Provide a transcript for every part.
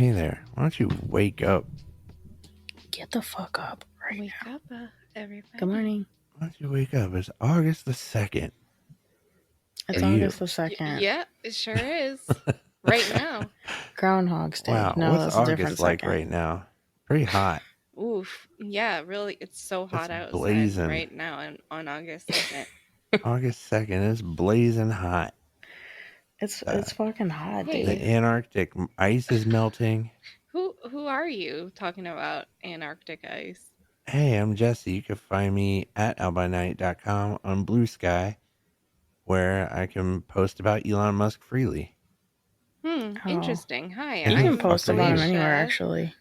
hey there. Why don't you wake up? Get the fuck up right Wake now. up, everybody. Good morning. Why don't you wake up? It's August the 2nd. It's For you. August the 2nd. Yeah, it sure is. Right now. Groundhog's Day. Wow, No, what's that's a different August like second. right now? Pretty hot. Oof. Yeah, really. It's so hot outside blazing. right now on August 2nd. August 2nd is blazing hot. It's fucking hot, Hey. The dude. Antarctic ice is melting. Who are you talking about Antarctic ice? Hey, I'm Jesse. You can find me at albinight.com on Blue Sky, where I can post about Elon Musk freely. Interesting. Hi, You I'm can post about him Felicia. anywhere, actually.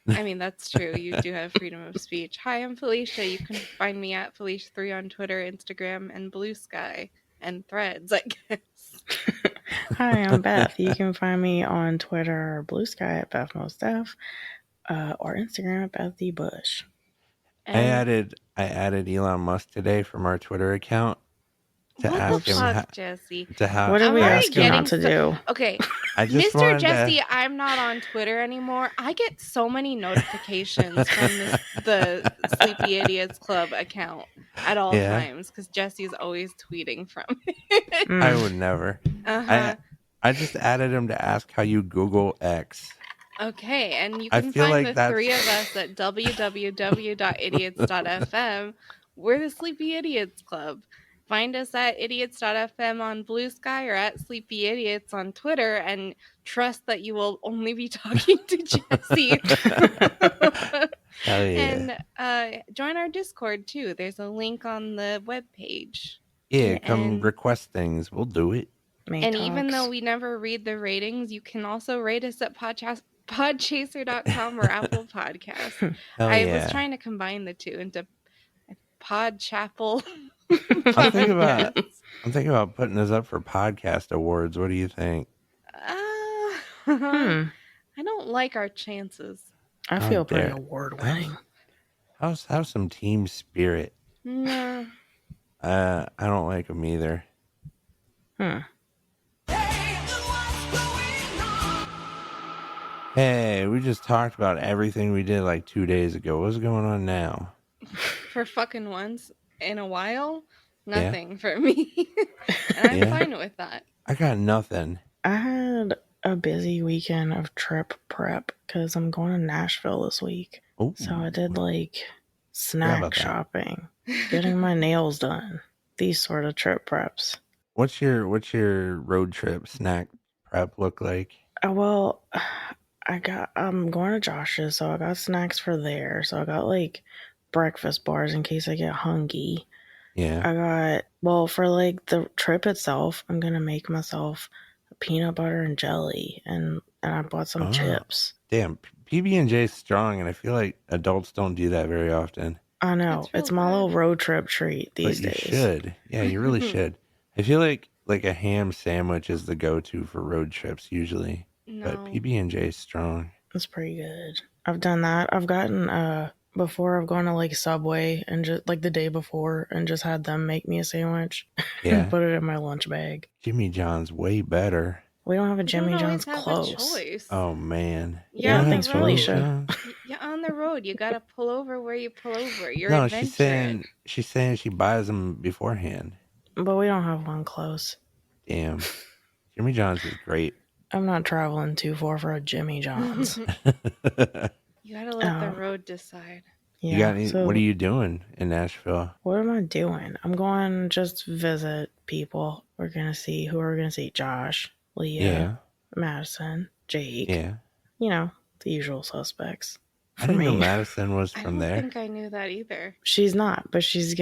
I mean, that's true. You do have freedom of speech. Hi, I'm Felicia. You can find me at Felicia3 on Twitter, Instagram, and Blue Sky, and Threads, I guess. Hi, I'm Beth. You can find me on Twitter or Blue Sky at BethMostDef, or Instagram at BethDBush. I added Elon Musk today from our Twitter account to what ask the him fuck, Jesse? What did we ask him not to do? Okay, I just Mr. Jesse, I'm not on Twitter anymore. I get so many notifications from the Sleepy Idiots Club account at all times because Jesse's always tweeting from it. I would never. I just added him to ask how you Google X. Okay, and you can find the three of us at www.idiots.fm. We're the Sleepy Idiots Club. Find us at idiots.fm on Blue Sky or at Sleepy Idiots on Twitter, and trust that you will only be talking to Jesse. Hell yeah. And join our Discord too. There's a link on the webpage. Yeah, come request things. We'll do it. Even though we never read the ratings, you can also rate us at podchaser.com or Apple Podcasts. I was trying to combine the two into Podchapel. I'm thinking about putting this up for podcast awards. What do you think? I don't like our chances. I feel pretty award winning. How's some team spirit? No. I don't like them either. Hey, we just talked about everything we did like 2 days ago. What's going on now? For fucking once in a while, nothing for me. And I'm fine with that. I got nothing. I had a busy weekend of trip prep because I'm going to Nashville this week. Ooh. So I did like snack shopping, getting my nails done, these sort of trip preps. What's your road trip snack prep look like? Well, I'm going to Josh's, so I got snacks for there. So I got like breakfast bars in case I get hungry. Yeah. I got, for like the trip itself, I'm going to make myself peanut butter and jelly, and I bought some chips. Damn, PB&J is strong, and I feel like adults don't do that very often. I know. It's my little road trip treat these days. You should. Yeah, you really should. I feel like a ham sandwich is the go-to for road trips usually. No. But PB&J is strong. It's pretty good. I've done that. I've gotten, before I've gone to like Subway and just like the day before and just had them make me a sandwich. Yeah. And put it in my lunch bag. Jimmy John's way better. We don't have a Jimmy John's close. Oh man. Yeah, thanks, Felicia. You're on the road. You gotta pull over where you pull over. You're adventuring. She's saying she buys them beforehand. But we don't have one close. Damn. Jimmy John's is great. I'm not traveling too far for a Jimmy John's. You gotta let the road decide. Yeah. What are you doing in Nashville? What am I doing? I'm going just visit people. We're gonna see who we're gonna see. Josh, Leah, Madison, Jake. Yeah. You know, the usual suspects. I didn't know Madison was from there. I don't think I knew that either. She's not, but she's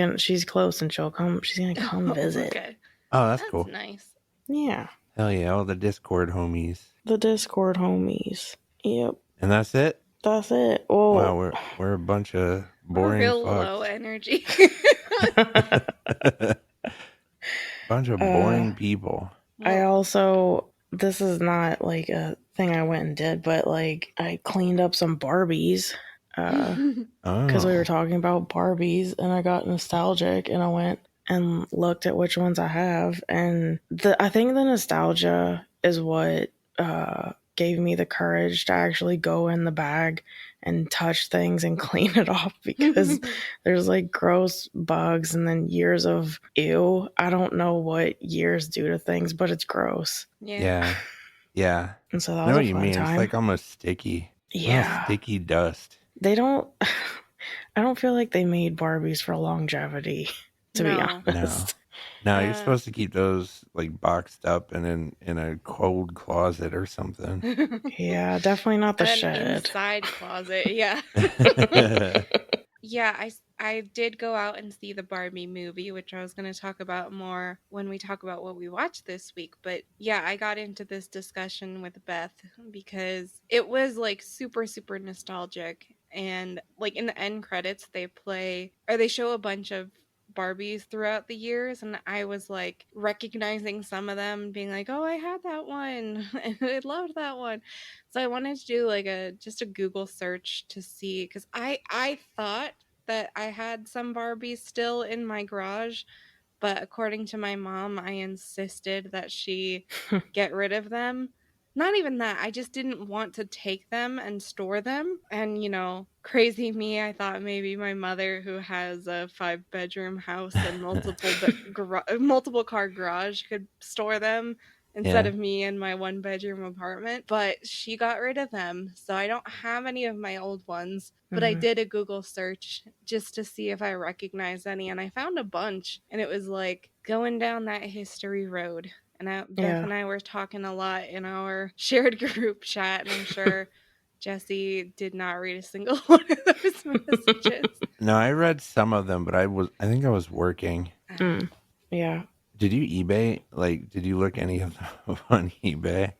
close and she's gonna come visit. Okay. Oh, that's cool. Nice. Yeah. Hell yeah, all the Discord homies. The Discord homies. Yep. And that's it? That's it. Oh. Wow, we're a bunch of boring real fucks. Low energy. Bunch of boring people. I also, this is not like a thing I went and did, but like I cleaned up some Barbies because we were talking about Barbies, and I got nostalgic and I went and looked at which ones I have, and I think the nostalgia is what gave me the courage to actually go in the bag and touch things and clean it off, because there's like gross bugs and then years of ew. I don't know what years do to things, but it's gross. Yeah. Yeah. And so that I was know a what you fun mean. time. It's like almost sticky. Yeah. Sticky dust. They don't, I don't feel like they made Barbies for longevity, to be honest. No, you're supposed to keep those like boxed up and in a cold closet or something. Yeah, definitely not the shed. Inside closet, yeah. Yeah, I did go out and see the Barbie movie, which I was going to talk about more when we talk about what we watched this week. But yeah, I got into this discussion with Beth because it was like super, super nostalgic. And like in the end credits, they show a bunch of Barbies throughout the years, and I was like recognizing some of them, being like, "Oh, I had that one, and I loved that one." So I wanted to do like just a Google search to see, because I thought that I had some Barbies still in my garage, but according to my mom, I insisted that she get rid of them. Not even that, I just didn't want to take them and store them. And, crazy me, I thought maybe my mother, who has a 5-bedroom house and multiple car garage, could store them instead of me in my 1-bedroom apartment. But she got rid of them, so I don't have any of my old ones. But I did a Google search just to see if I recognized any, and I found a bunch. And it was like going down that history road. And Beth and I were talking a lot in our shared group chat, and I'm sure Jesse did not read a single one of those messages. No, I read some of them, but I think I was working. Yeah. Did you eBay? Like, did you look any of them on eBay?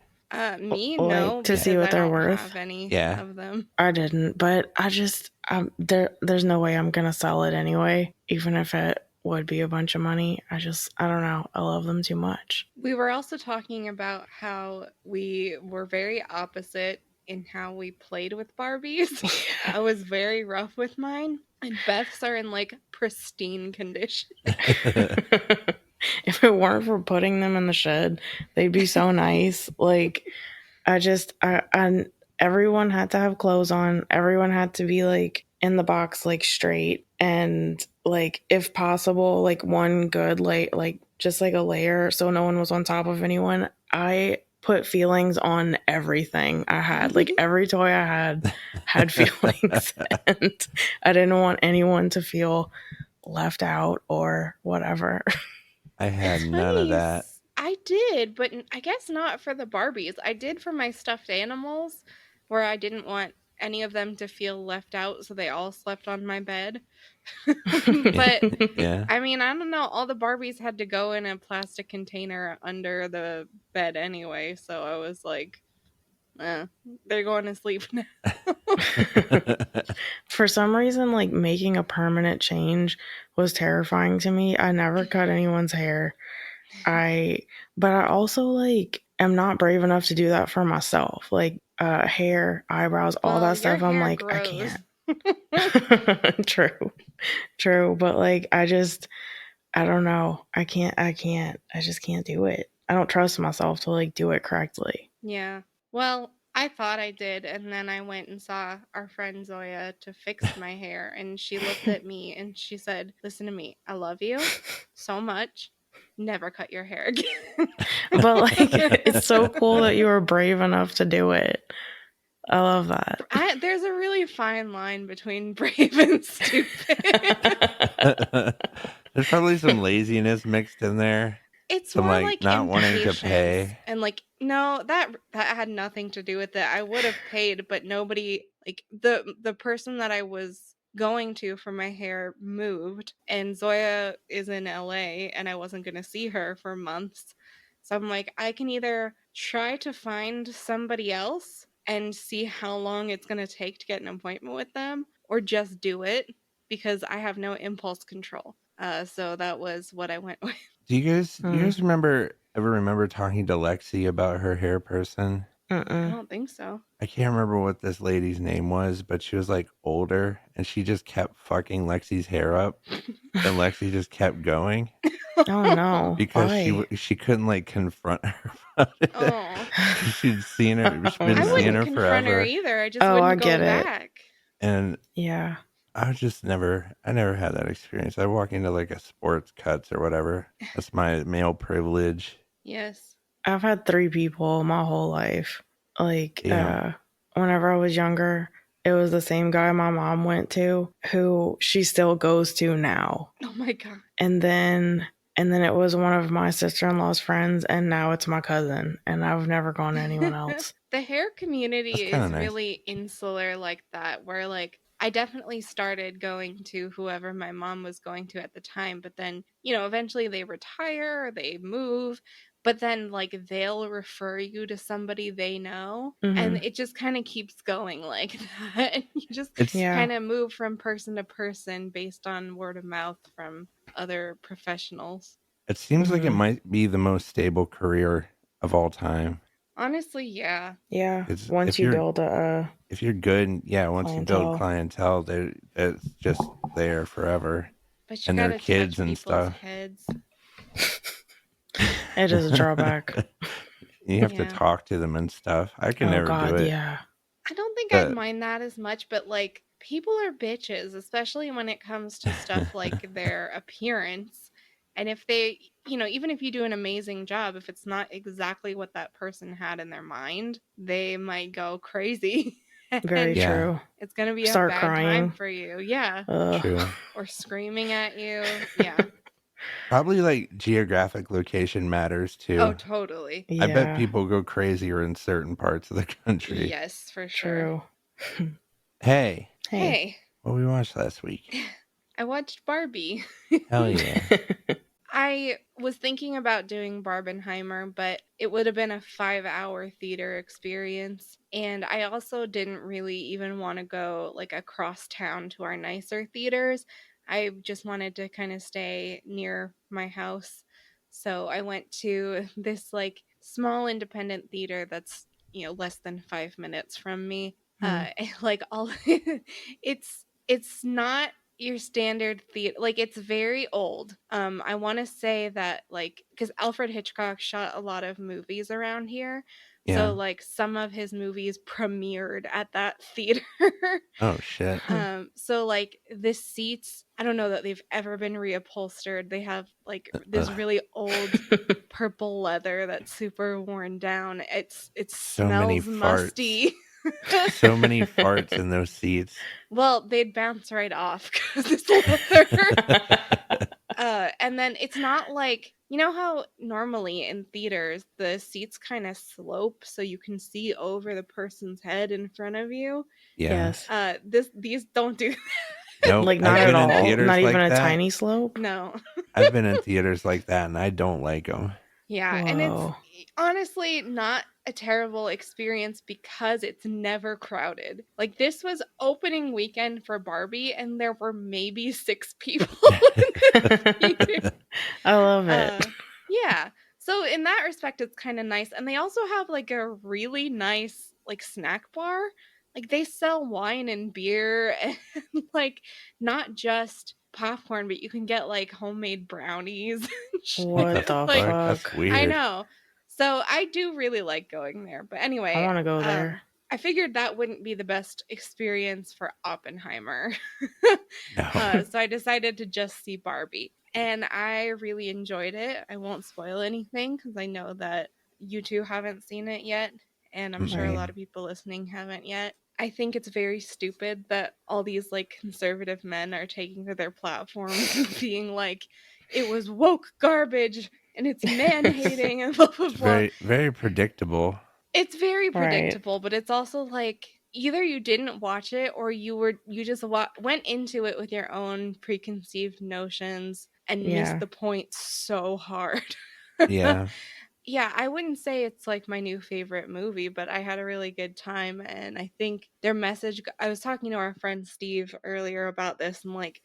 Me, no, to see what they're worth. Have any of them. I didn't, but I just there's no way I'm gonna sell it anyway, even if it would be a bunch of money. I don't know. I love them too much. We were also talking about how we were very opposite in how we played with Barbies. I was very rough with mine, and Beth's are in like pristine condition. If it weren't for putting them in the shed, they'd be so nice. Like, everyone had to have clothes on. Everyone had to be like in the box, like straight, and like if possible, like one good like just like a layer, so no one was on top of anyone. I put feelings on everything I had. Like every toy I had feelings, and I didn't want anyone to feel left out or whatever. I had none of that. I did, but I guess not for the Barbies. I did for my stuffed animals, where I didn't want any of them to feel left out, so they all slept on my bed. But yeah. I mean, I don't know. All the Barbies had to go in a plastic container under the bed anyway, so I was like, they're going to sleep now. For some reason, like making a permanent change was terrifying to me. I never cut anyone's hair. But I also like am not brave enough to do that for myself. Like hair, eyebrows, all that stuff. I'm like, grows. I can't. True. But like, I don't know. I just can't do it. I don't trust myself to like do it correctly. Yeah. Well, I thought I did, and then I went and saw our friend Zoya to fix my hair, and she looked at me and she said, "Listen to me. I love you so much. Never cut your hair again." But like, it's so cool that you were brave enough to do it. I love that. There's a really fine line between brave and stupid. There's probably some laziness mixed in there. It's more like not wanting to pay. And like, no, that had nothing to do with it. I would have paid, but nobody, like the person that I was going to for my hair moved, and Zoya is in LA, and I wasn't going to see her for months. So I'm like, I can either try to find somebody else and see how long it's going to take to get an appointment with them, or just do it, because I have no impulse control. So that was what I went with. Do you guys ever remember talking to Lexi about her hair person? I Mm-mm. don't think so. I can't remember what this lady's name was, but she was like older and she just kept fucking Lexi's hair up and Lexi just kept going Oh no. because Why? she couldn't like confront her about it. Oh, She'd seen her, she'd Oh been I seeing no. wouldn't her confront her forever. either. I just Oh, I wouldn't go get it. back. And Yeah. I was just I never had that experience. I walk into like a sports cuts or whatever. That's my male privilege. Yes. I've had 3 people my whole life. Like, Yeah. whenever I was younger, it was the same guy my mom went to, who she still goes to now. Oh my God. And then it was one of my sister-in-law's friends, and now it's my cousin, and I've never gone to anyone else. The hair community That's kinda is nice. really insular like that, where like I definitely started going to whoever my mom was going to at the time, but then, eventually they retire or they move, but then like they'll refer you to somebody they know, and Mhm. it just kind of keeps going like that. And you just It's Yeah. kind of move from person to person based on word of mouth from other professionals. it seems like it Mhm. might be the most stable career of all time. Honestly, yeah. Yeah. It's Once you build a if you're good, yeah, once you build clientele. clientele, it's just there forever. But you And their gotta kids touch and people's stuff. heads. It is a drawback. You have to Yeah. talk to them and stuff. I can Oh never do God, it. yeah. I don't think I'd But mind that as much, but like people are bitches, especially when it comes to stuff like their appearance. And if they, even if you do an amazing job, if it's not exactly what that person had in their mind, they might go crazy. Very And yeah, true. it's going to be a Start bad time crying. for you. Yeah. Ugh. true. Or screaming at you. Yeah. Probably like geographic location matters Oh, too. totally. I bet Yeah. people go crazier in certain parts of the country. Yes, for sure. True. Hey, Hey. Hey, what we watched last week? I watched Barbie. Hell yeah. I was thinking about doing Barbenheimer, but it would have been a 5-hour theater experience. And I also didn't really even want to go like across town to our nicer theaters. I just wanted to kind of stay near my house. So I went to this like small independent theater that's, less than 5 minutes from me. Like all it's not your standard theater, like it's very old. I want to say that like because Alfred Hitchcock shot a lot of movies around here, so Yeah. like some of his movies premiered at that theater. Oh shit. So like the seats, I don't know that they've ever been reupholstered. They have like this Ugh. really old purple leather that's super worn down. It So many smells musty. So many farts in those seats. Well, they'd bounce right off because it's leather. And then it's not like, how normally in theaters the seats kind of slope so you can see over the person's head in front of you. Yeah. Yes. These don't do Nope. Like not I've at been in all. theaters Not even like a that. tiny slope. no. I've been in theaters like that and I don't like them. Yeah, and it's Whoa. honestly not a terrible experience because it's never crowded. Like this was opening weekend for Barbie and there were maybe 6 people in the theater. I love it. Yeah. So in that respect it's kind of nice, and they also have like a really nice like snack bar. Like they sell wine and beer and like not just popcorn, but you can get like homemade brownies and What the What shit. the Like fuck? That's fuck? I weird. know. So I do really like going there. But I anyway, want to go there. I figured that wouldn't be the best experience for Oppenheimer. No. So I decided to just see Barbie. And I really enjoyed it. I won't spoil anything because I know that you two haven't seen it yet. And I'm sure a Right. lot of people listening haven't yet. I think it's very stupid that all these like conservative men are taking to their platforms and being like, it was woke garbage and it's man hating and blah blah It's blah. very, very predictable. It's very Right. predictable, but it's also like either you didn't watch it or you just went into it with your own preconceived notions and missed Yeah. the point so hard. Yeah. Yeah, I wouldn't say it's like my new favorite movie, but I had a really good time, and I think their message, I was talking to our friend Steve earlier about this, and like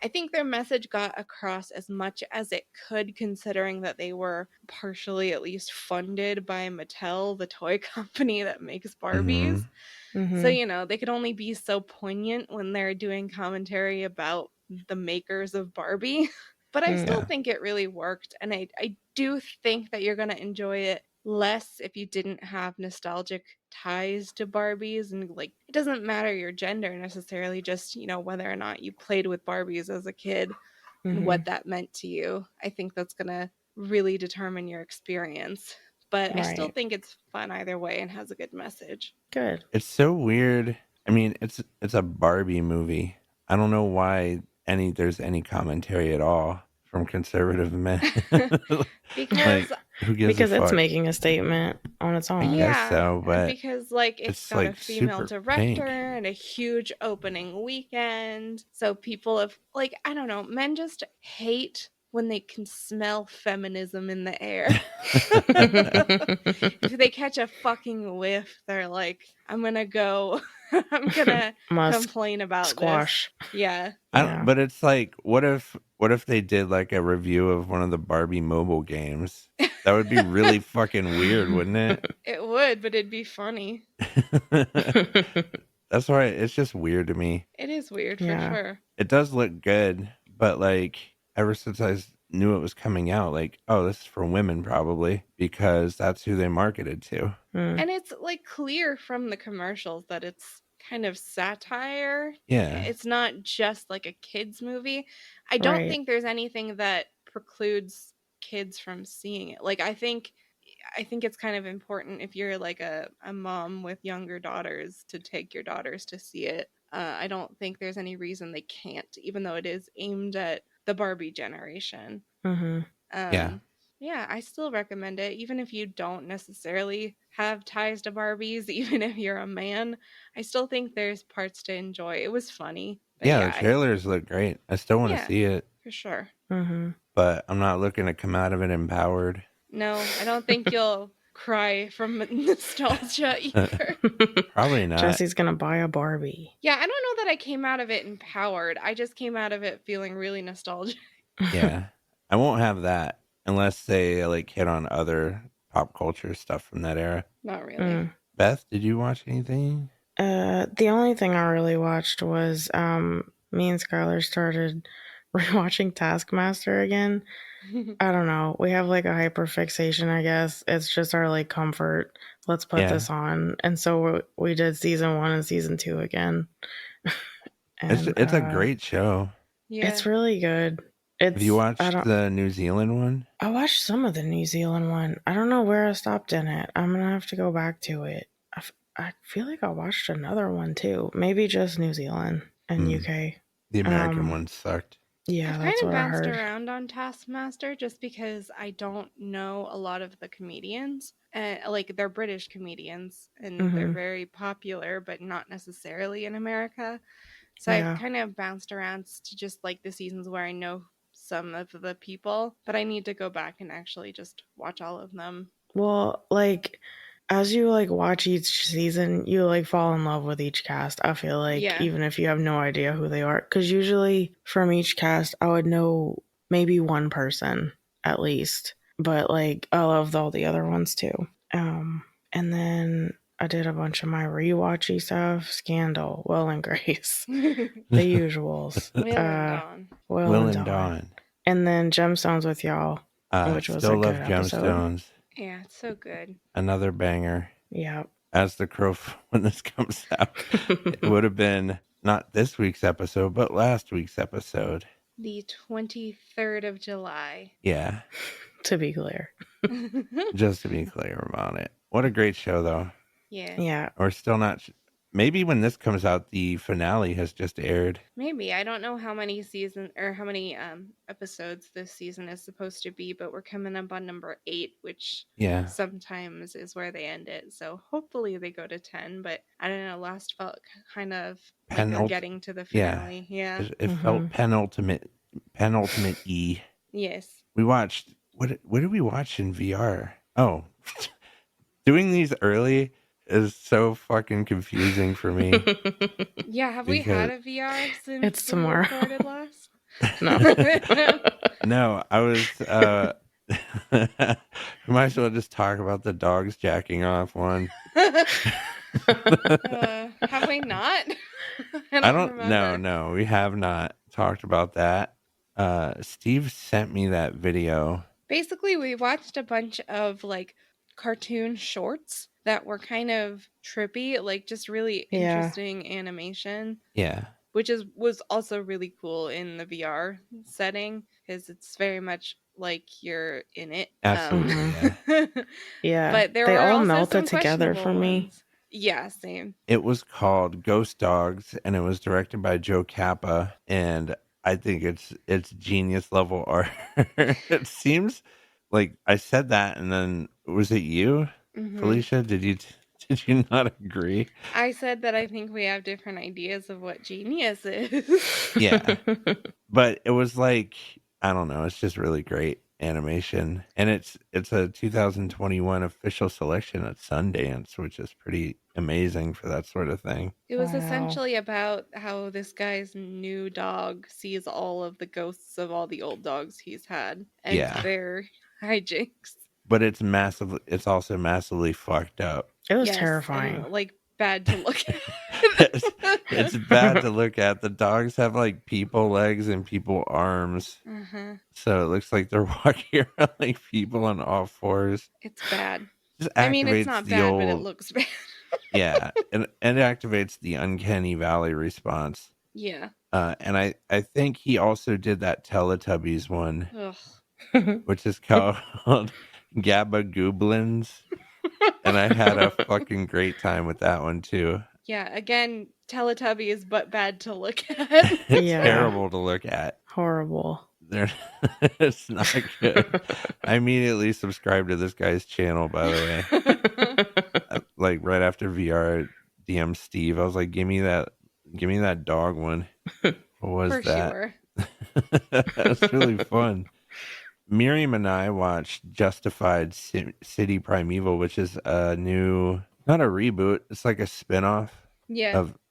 I think their message got across as much as it could, considering that they were partially at least funded by Mattel, the toy company that makes Barbies. So, they could only be so poignant when they're doing commentary about the makers of Barbie. But I still think it really worked. And I do think that you're going to enjoy it less if you didn't have nostalgic ties to Barbies. And like, it doesn't matter your gender necessarily, just, whether or not you played with Barbies as a kid and what that meant to you. I think that's going to really determine your experience. But I still think it's fun either way and has a good message. Good. It's so weird. I mean, it's a Barbie movie. I don't know why there's any commentary at all from conservative men. Because who gives because a fuck? It's making a statement on its own. I guess so, but because it's got a female director pink. and a huge opening weekend. So people have I don't know, men just hate when they can smell feminism in the air. If they catch a fucking whiff, they're like, I'm gonna complain about squash. this. Yeah. But it's like, what if they did like a review of one of the Barbie mobile games? That would be really fucking weird, wouldn't it? It would, but it'd be funny. That's why it's just weird to me. It is weird for sure. It does look good, but like ever since I knew it was coming out, like, oh, this is for women probably because that's who they marketed to. And it's like clear from the commercials that it's kind of satire. Yeah. It's not just like a kids movie. I don't think there's anything that precludes kids from seeing it. Like I think it's kind of important if you're like a mom with younger daughters to take your daughters to see it. I don't think there's any reason they can't, even though it is aimed at the Barbie generation. Yeah, I still recommend it, even if you don't necessarily have ties to Barbies, even if you're a man. I still think there's parts to enjoy. It was funny. The trailers look great. I still want to see it. For sure. But I'm not looking to come out of it empowered. No, I don't think you'll cry from nostalgia either. Probably not. Jesse's gonna buy a Barbie. Yeah, I don't know that I came out of it empowered. I just came out of it feeling really nostalgic. Yeah, I won't have that unless they like hit on other pop culture stuff from that era. Not really. Beth, did you watch anything? The only thing I really watched was me and Skylar started rewatching Taskmaster again. I don't know. We have like a hyperfixation, I guess. It's just our like comfort. Let's put this on. And so we did season 1 and season 2 again. And, it's a great show. Yeah. It's really good. Have you watched the New Zealand one? I watched some of the New Zealand one. I don't know where I stopped in it. I'm going to have to go back to it. I feel like I watched another one too. Maybe just New Zealand and UK. The American one sucked. Yeah, I've that's kind of what I bounced heard. around on Taskmaster just because I don't know a lot of the comedians. Like they're British comedians and they're very popular, but not necessarily in America. So I've kind of bounced around to just like the seasons where I know some of the people, but I need to go back and actually just watch all of them. Well, like as you like watch each season, you like fall in love with each cast. I feel like even if you have no idea who they are, because usually from each cast I would know maybe one person at least, but like I loved all the other ones too. And then I did a bunch of my rewatchy stuff: Scandal, Will and Grace, the usuals, Will and Dawn, and then Gemstones with y'all, which was a good episode. Gemstones. Yeah, it's so good. Another banger. Yeah. As the crow, when this comes out, it would have been not this week's episode, but last week's episode. The 23rd of July. Yeah. To be clear. Just to be clear about it. What a great show, though. Yeah. Yeah. We're still not... Maybe when this comes out, the finale has just aired. Maybe. I don't know how many episodes this season is supposed to be, but we're coming up on number 8, which sometimes is where they end it. So hopefully they go to 10, but I don't know. Last felt kind of like they're getting to the finale. Yeah. It felt penultimate E. Yes. We watched... What did we watch in VR? Oh. Doing these early is so fucking confusing for me. Yeah, have we had a VR since it's tomorrow. We recorded last? No. No, I was we might as well just talk about the dogs jacking off one. Have we not? I don't remember. No, we have not talked about that. Steve sent me that video. Basically, we watched a bunch of like cartoon shorts that were kind of trippy, like just really interesting animation. Yeah. Which was also really cool in the VR setting because it's very much like you're in it. Absolutely. Yeah. But they all melted together for me. Yeah, same. It was called Ghost Dogs, and it was directed by Joe Kappa, and I think it's genius level art. It seems like I said that, and then was it you, Felicia? Did you not agree? I said that I think we have different ideas of what genius is. Yeah, but it was like, I don't know. It's just really great animation, and it's a 2021 official selection at Sundance, which is pretty amazing for that sort of thing. It was essentially about how this guy's new dog sees all of the ghosts of all the old dogs he's had and their hijinks. But it's also massively fucked up. It was terrifying. And, like, bad to look at. It's bad to look at. The dogs have like people legs and people arms. So it looks like they're walking around like people on all fours. It's bad. I mean, it's not bad, but it looks bad. Yeah, and it activates the uncanny valley response. Yeah. And I think he also did that Teletubbies one, which is called Gabba Goblins. And I had a fucking great time with that one too. Yeah, again, Teletubbies, but bad to look at. It's terrible to look at. Horrible. It's not good. I immediately subscribed to this guy's channel, by the way. Like right after VR, DM Steve. I was like, give me that dog one. What was For that? Sure. That's really fun. Miriam and I watched Justified City Primeval, which is a new, not a reboot. It's like a spinoff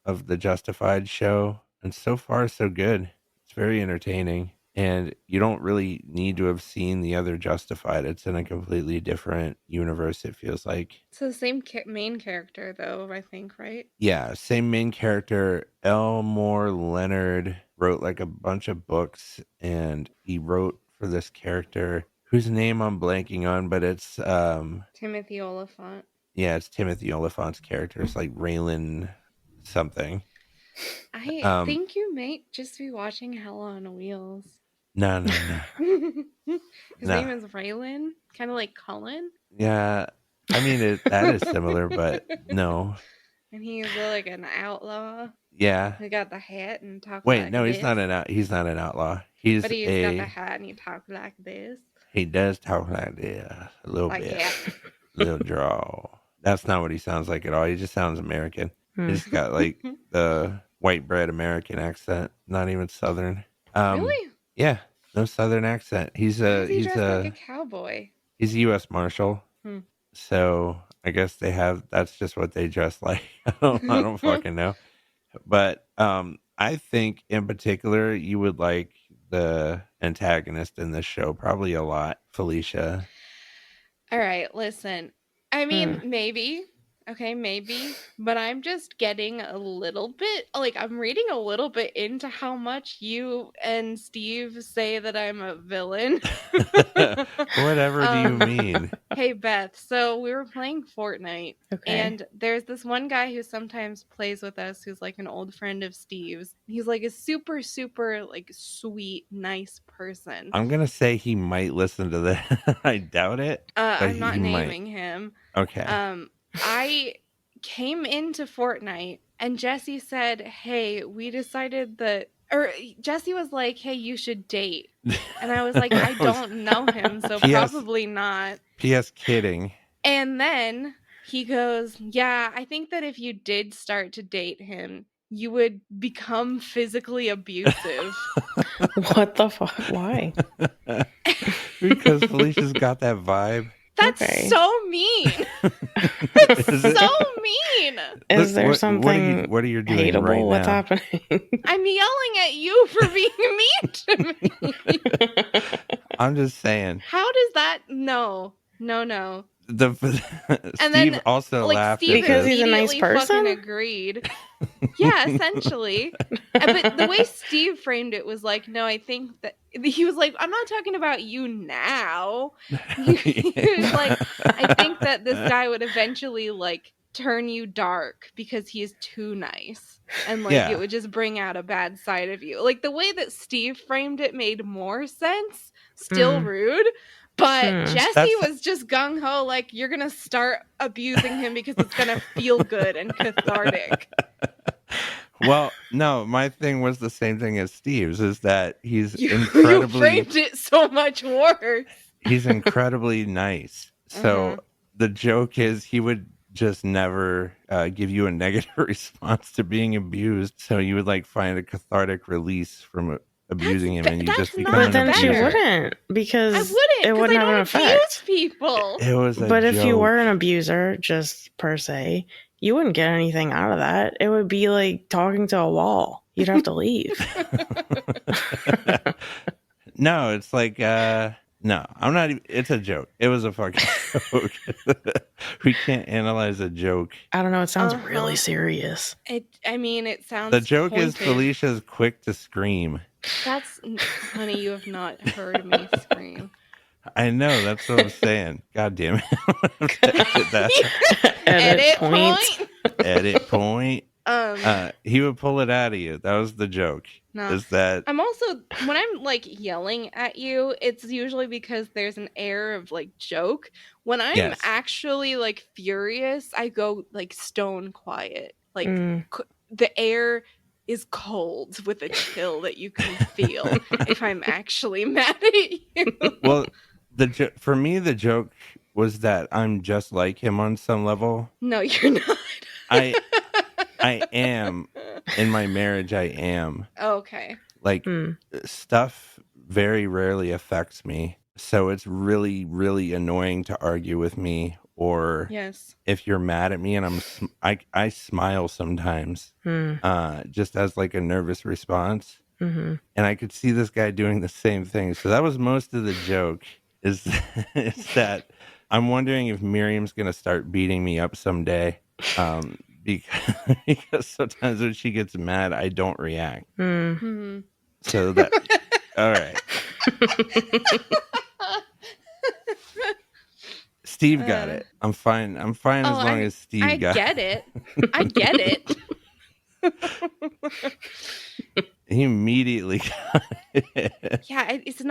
of the Justified show. And so far, so good. It's very entertaining. And you don't really need to have seen the other Justified. It's in a completely different universe, it feels like. It's the same main character, though, I think, right? Yeah, same main character. Elmore Leonard wrote like a bunch of books, and he wrote for this character whose name I'm blanking on, but it's Timothy Oliphant. Yeah, it's Timothy Oliphant's character. It's like Raylan something. I think you might just be watching Hell on Wheels. No. His name is Raylan, kind of like Cullen. Yeah, I mean that is similar, but no. And he's like an outlaw. Yeah. He got the hat and talks. Wait, like no, this. He's not an outlaw. But he's got the hat and he talks like this. He does talk like this a little like bit, a little drawl. That's not what he sounds like at all. He just sounds American. He's got like the white bread American accent, not even Southern. Really? Yeah, no Southern accent. He's like a cowboy. He's a U.S. Marshal. So I guess that's just what they dress like. I don't fucking know. But I think in particular you would like the antagonist in this show probably a lot, Felicia. All right, listen. I mean, maybe. Okay, maybe. But I'm just getting a little bit, like, I'm reading a little bit into how much you and Steve say that I'm a villain. Whatever do you mean? Hey, Beth. So we were playing Fortnite. Okay. And there's this one guy who sometimes plays with us who's like an old friend of Steve's. He's like a super, super, like, sweet, nice person. I'm going to say he might listen to this. I doubt it. I'm not naming him. Okay. I came into Fortnite and Jesse said, hey, we decided that, or Jesse was like, hey, you should date. And I was like, I don't know him, so probably not. P.S. kidding. And then he goes, yeah, I think that if you did start to date him, you would become physically abusive. What the fuck? Why? Because Felicia's got that vibe. That's so mean. That's so mean. Is there something what are you doing hateable? right What's now? happening? I'm yelling at you for being mean to me. I'm just saying. How does that? No. Steve also laughed Steve because he's a nice person. Fucking agreed. Yeah, essentially. But the way Steve framed it was like, no, I think that he was like, I'm not talking about you now. He was like, I think that this guy would eventually like turn you dark because he is too nice, and like it would just bring out a bad side of you. Like the way that Steve framed it made more sense. Still rude. But Jesse was just gung-ho, like, you're going to start abusing him because it's going to feel good and cathartic. Well, no, my thing was the same thing as Steve's, is that he's incredibly... You framed it so much worse. He's incredibly nice. So the joke is he would just never give you a negative response to being abused. So you would, like, find a cathartic release from abusing him, and you just become an abuser. But then she wouldn't, because it wouldn't have an effect. Abuse people. It was a But joke. if you were an abuser, just per se, you wouldn't get anything out of that. It would be like talking to a wall. You'd have to leave. No, it's like no, I'm not even, it's a joke. It was a fucking joke. We can't analyze a joke. I don't know, it sounds really serious. It sounds the joke pointed. is Felicia's quick to scream. Honey, you have not heard me scream. I know, that's what I'm saying. God damn it. Edit point. Edit point. He would pull it out of you. That was the joke. No. Is that I'm also, when I'm like yelling at you, it's usually because there's an air of like joke. When I'm actually like furious, I go like stone quiet. Like the air is cold with a chill that you can feel if I'm actually mad at you. Well, for me, the joke was that I'm just like him on some level. No, you're not. I am. In my marriage, I am. Okay. Like, stuff very rarely affects me. So it's really, really annoying to argue with me. Or if you're mad at me and I smile sometimes, just as like a nervous response. And I could see this guy doing the same thing. So that was most of the joke, is that I'm wondering if Miriam's going to start beating me up someday. Because sometimes when she gets mad, I don't react. So that, all right. Steve got it. I'm fine. I'm fine as long as Steve got it. I get it. He immediately got it. Yeah, it's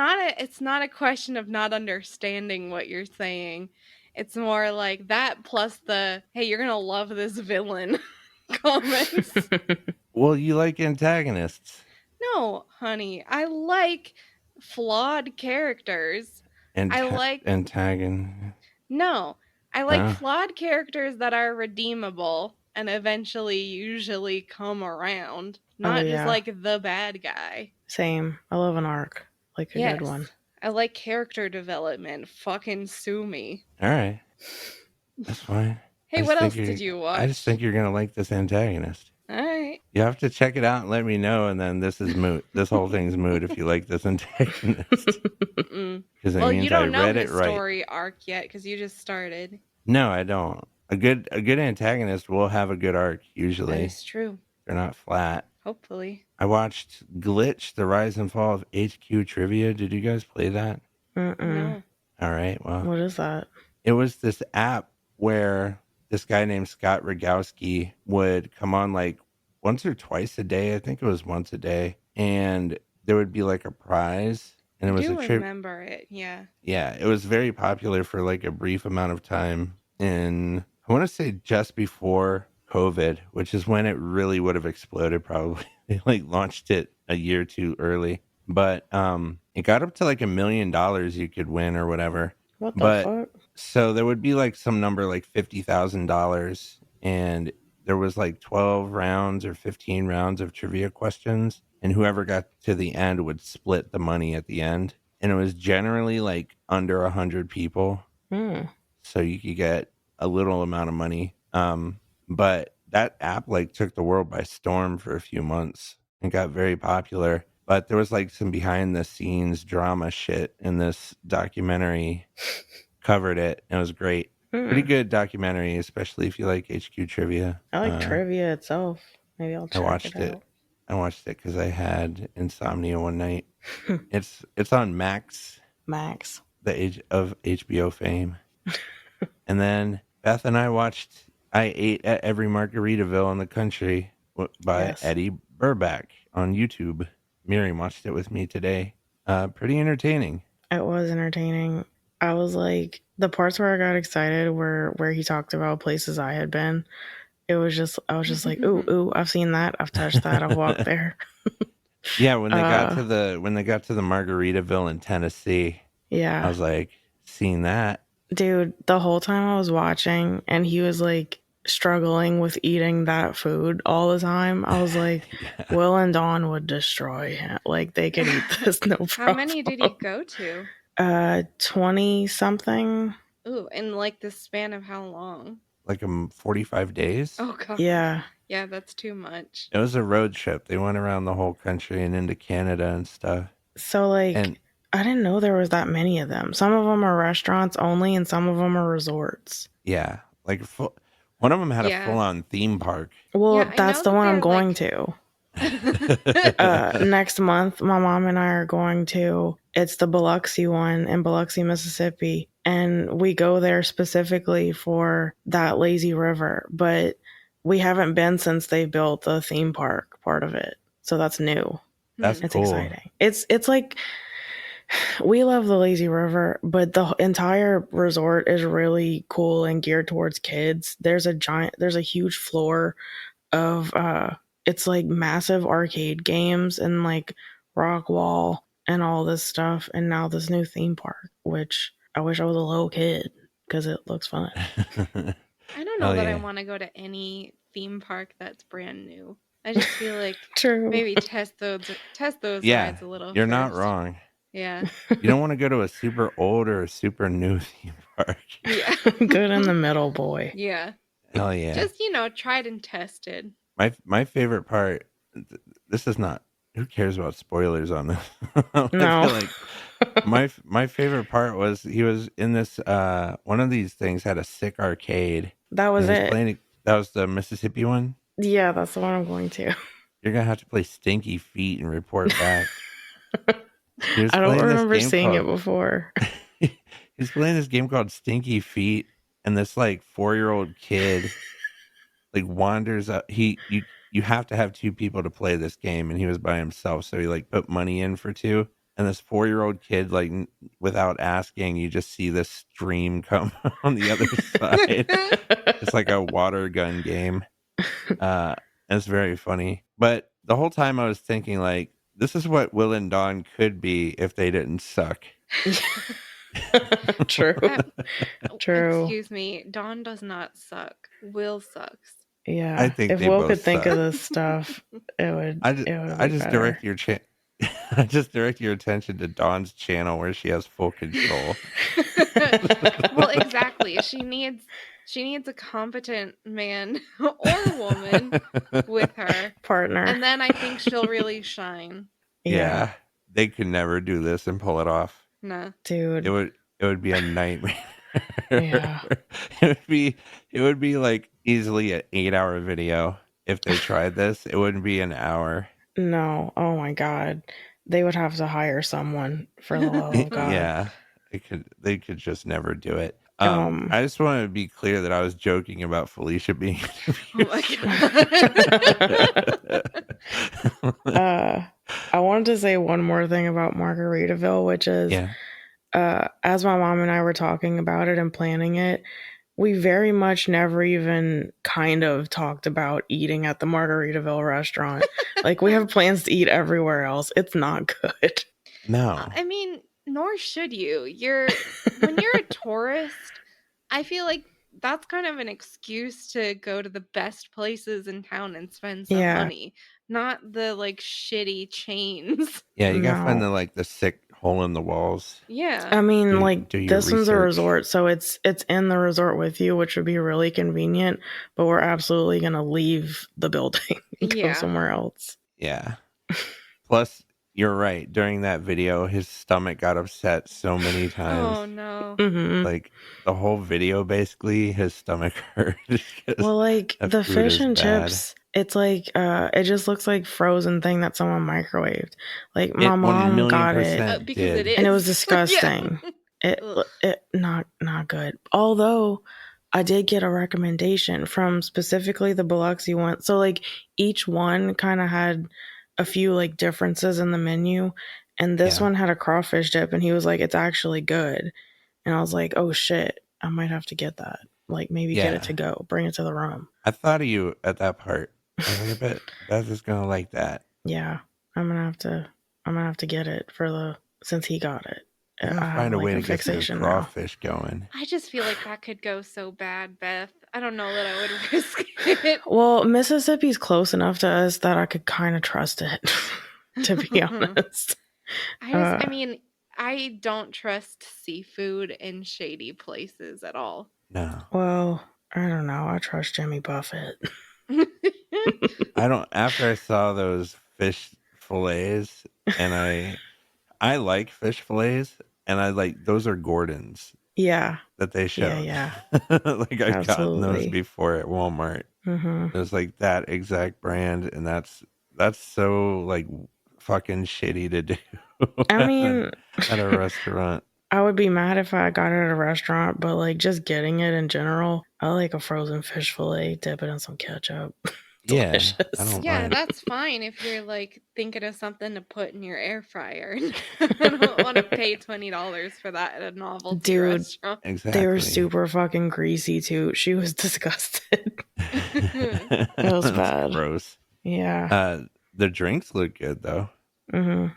not a question of not understanding what you're saying. It's more like that plus the, hey, you're going to love this villain comments. Well, you like antagonists. No, honey. I like flawed characters. I like antagonist. No, I like flawed characters that are redeemable and eventually usually come around. Not just like the bad guy. Same. I love an arc. Like a good one. I like character development. Fucking sue me. All right. That's fine. Hey, what else did you watch? I just think you're going to like this antagonist. All right. You have to check it out and let me know, and then this is moot. This whole thing's moot if you like this antagonist. Because it means you don't I read know it his right. Story arc yet because you just started. No, I don't. A good antagonist will have a good arc usually. That is true. They're not flat. Hopefully. I watched Glitch: The Rise and Fall of HQ Trivia. Did you guys play that? No. All right. Well, what is that? It was this app where this guy named Scott Rogowski would come on like once or twice a day. I think it was once a day. And there would be like a prize. And it was I remember it. Yeah. Yeah. It was very popular for like a brief amount of time. And I want to say just before COVID, which is when it really would have exploded probably. They like launched it a year too early. But it got up to like $1 million you could win or whatever. What the fuck? So there would be like some number like $50,000, and there was like 12 rounds or 15 rounds of trivia questions, and whoever got to the end would split the money at the end. And it was generally like under 100 people. so you could get a little amount of money. But that app like took the world by storm for a few months and got very popular. But there was like some behind the scenes drama shit in this documentary. Covered it. It was great. Pretty good documentary, especially if you like HQ trivia. I like trivia itself. Maybe I'll check it out. I watched it because I had insomnia one night. It's on Max. The age of HBO fame. And then Beth and I ate at every Margaritaville in the country by Eddie Burback on YouTube. Miriam watched it with me today. Pretty entertaining. It was entertaining. I was like, the parts where I got excited were where he talked about places I had been. I was just like, ooh, I've seen that, I've touched that, I've walked there. Yeah, when they got to the Margaritaville in Tennessee, I was like, seen that. Dude, the whole time I was watching and he was like struggling with eating that food all the time, I was like, Will and Dawn would destroy him. Like, they could eat this, no problem. How many did he go to? 20 something. Ooh, in like the span of how long? Like 45 days. Oh god. Yeah, that's too much. It was a road trip. They went around the whole country and into Canada and stuff. So like, I didn't know there was that many of them. Some of them are restaurants only and some of them are resorts. Yeah, like one of them had a full-on theme park. Well, that's the one I'm going to. Next month, my mom and I are going to. It's the Biloxi one in Biloxi, Mississippi, and we go there specifically for that lazy river. But we haven't been since they built the theme park part of it, so that's new. It's cool. Exciting. It's like, we love the lazy river, but the entire resort is really cool and geared towards kids. There's a huge floor of it's like massive arcade games and like rock wall and all this stuff, and now this new theme park, which I wish I was a little kid because it looks fun. I don't know that I want to go to any theme park that's brand new. I just feel like maybe test those rides a little. You're not wrong. Yeah. You don't want to go to a super old or a super new theme park. Yeah. Good in the middle, boy. Yeah. Hell yeah. Just, tried and tested. My favorite part, this is not, who cares about spoilers on this? No. I feel like my favorite part was he was in this, one of these things had a sick arcade. That was it. That was the Mississippi one? Yeah, that's the one I'm going to. You're going to have to play Stinky Feet and report back. I don't remember seeing it before. He's playing this game called Stinky Feet, and this like 4-year-old kid like wanders up. You have to have 2 people to play this game, and he was by himself, so he like put money in for 2. And this 4-year-old kid, like without asking, you just see this stream come on the other side. It's like a water gun game. It's very funny. But the whole time I was thinking, like, this is what Will and Dawn could be if they didn't suck. True. True. Excuse me. Dawn does not suck. Will sucks. Yeah. I think if Will could think of this stuff, it would. I just direct your I just direct your attention to Dawn's channel where she has full control. Well, exactly. She needs a competent man or woman with her partner, and then I think she'll really shine. Yeah, they could never do this and pull it off. No, dude, it would be a nightmare. Yeah, it would be like easily an 8-hour video if they tried this. It wouldn't be an hour. No, oh my god, they would have to hire someone for the love of God. Yeah, they could just never do it. I just want to be clear that I was joking about Felicia being interviewed. Oh my god. I wanted to say one more thing about Margaritaville, which is, as my mom and I were talking about it and planning it, we very much never even kind of talked about eating at the Margaritaville restaurant. Like, we have plans to eat everywhere else. It's not good. No. I mean, nor should you. When you're a tourist, I feel like that's kind of an excuse to go to the best places in town and spend some money, not the like shitty chains. Yeah, you gotta find the sick hole in the walls. Yeah. I mean, this one's a resort, so it's in the resort with you, which would be really convenient, but we're absolutely going to leave the building and go somewhere else. Yeah. Plus, you're right. During that video, his stomach got upset so many times. Oh, no. Mm-hmm. Like, the whole video, basically, his stomach hurt. Well, like, the fish and chips, it's like, it just looks like frozen thing that someone microwaved. Like, my mom got it. Because it is. And it was disgusting. It not good. Although, I did get a recommendation from specifically the Biloxi one. So, like, each one kind of had a few, like, differences in the menu. And this one had a crawfish dip, and he was like, it's actually good. And I was like, oh, shit, I might have to get that. Like, maybe get it to go. Bring it to the room. I thought of you at that part. I was like, I bet Beth is going to like that. Yeah. I'm going to have to get it since he got it. I'll find a way to get the crawfish going. I just feel like that could go so bad, Beth. I don't know that I would risk it. Well, Mississippi's close enough to us that I could kind of trust it, to be honest. I mean, I don't trust seafood in shady places at all. No. Well, I don't know. I trust Jimmy Buffett. After I saw those fish fillets, and I like fish fillets, and those are Gordon's. Yeah. That they show. Yeah. Like, I've gotten those before at Walmart. Mm-hmm. It was like that exact brand, and that's so, like, fucking shitty to do. I mean, at a restaurant. I would be mad if I got it at a restaurant, but, like, just getting it in general, I like a frozen fish fillet, dip it in some ketchup. Delicious. Yeah, I don't mind. That's fine if you're, like, thinking of something to put in your air fryer. I don't want to pay $20 for that at a novelty restaurant. Exactly. They were super fucking greasy too. She was disgusted. It was bad. Gross. Yeah. The drinks look good though. Mm-hmm.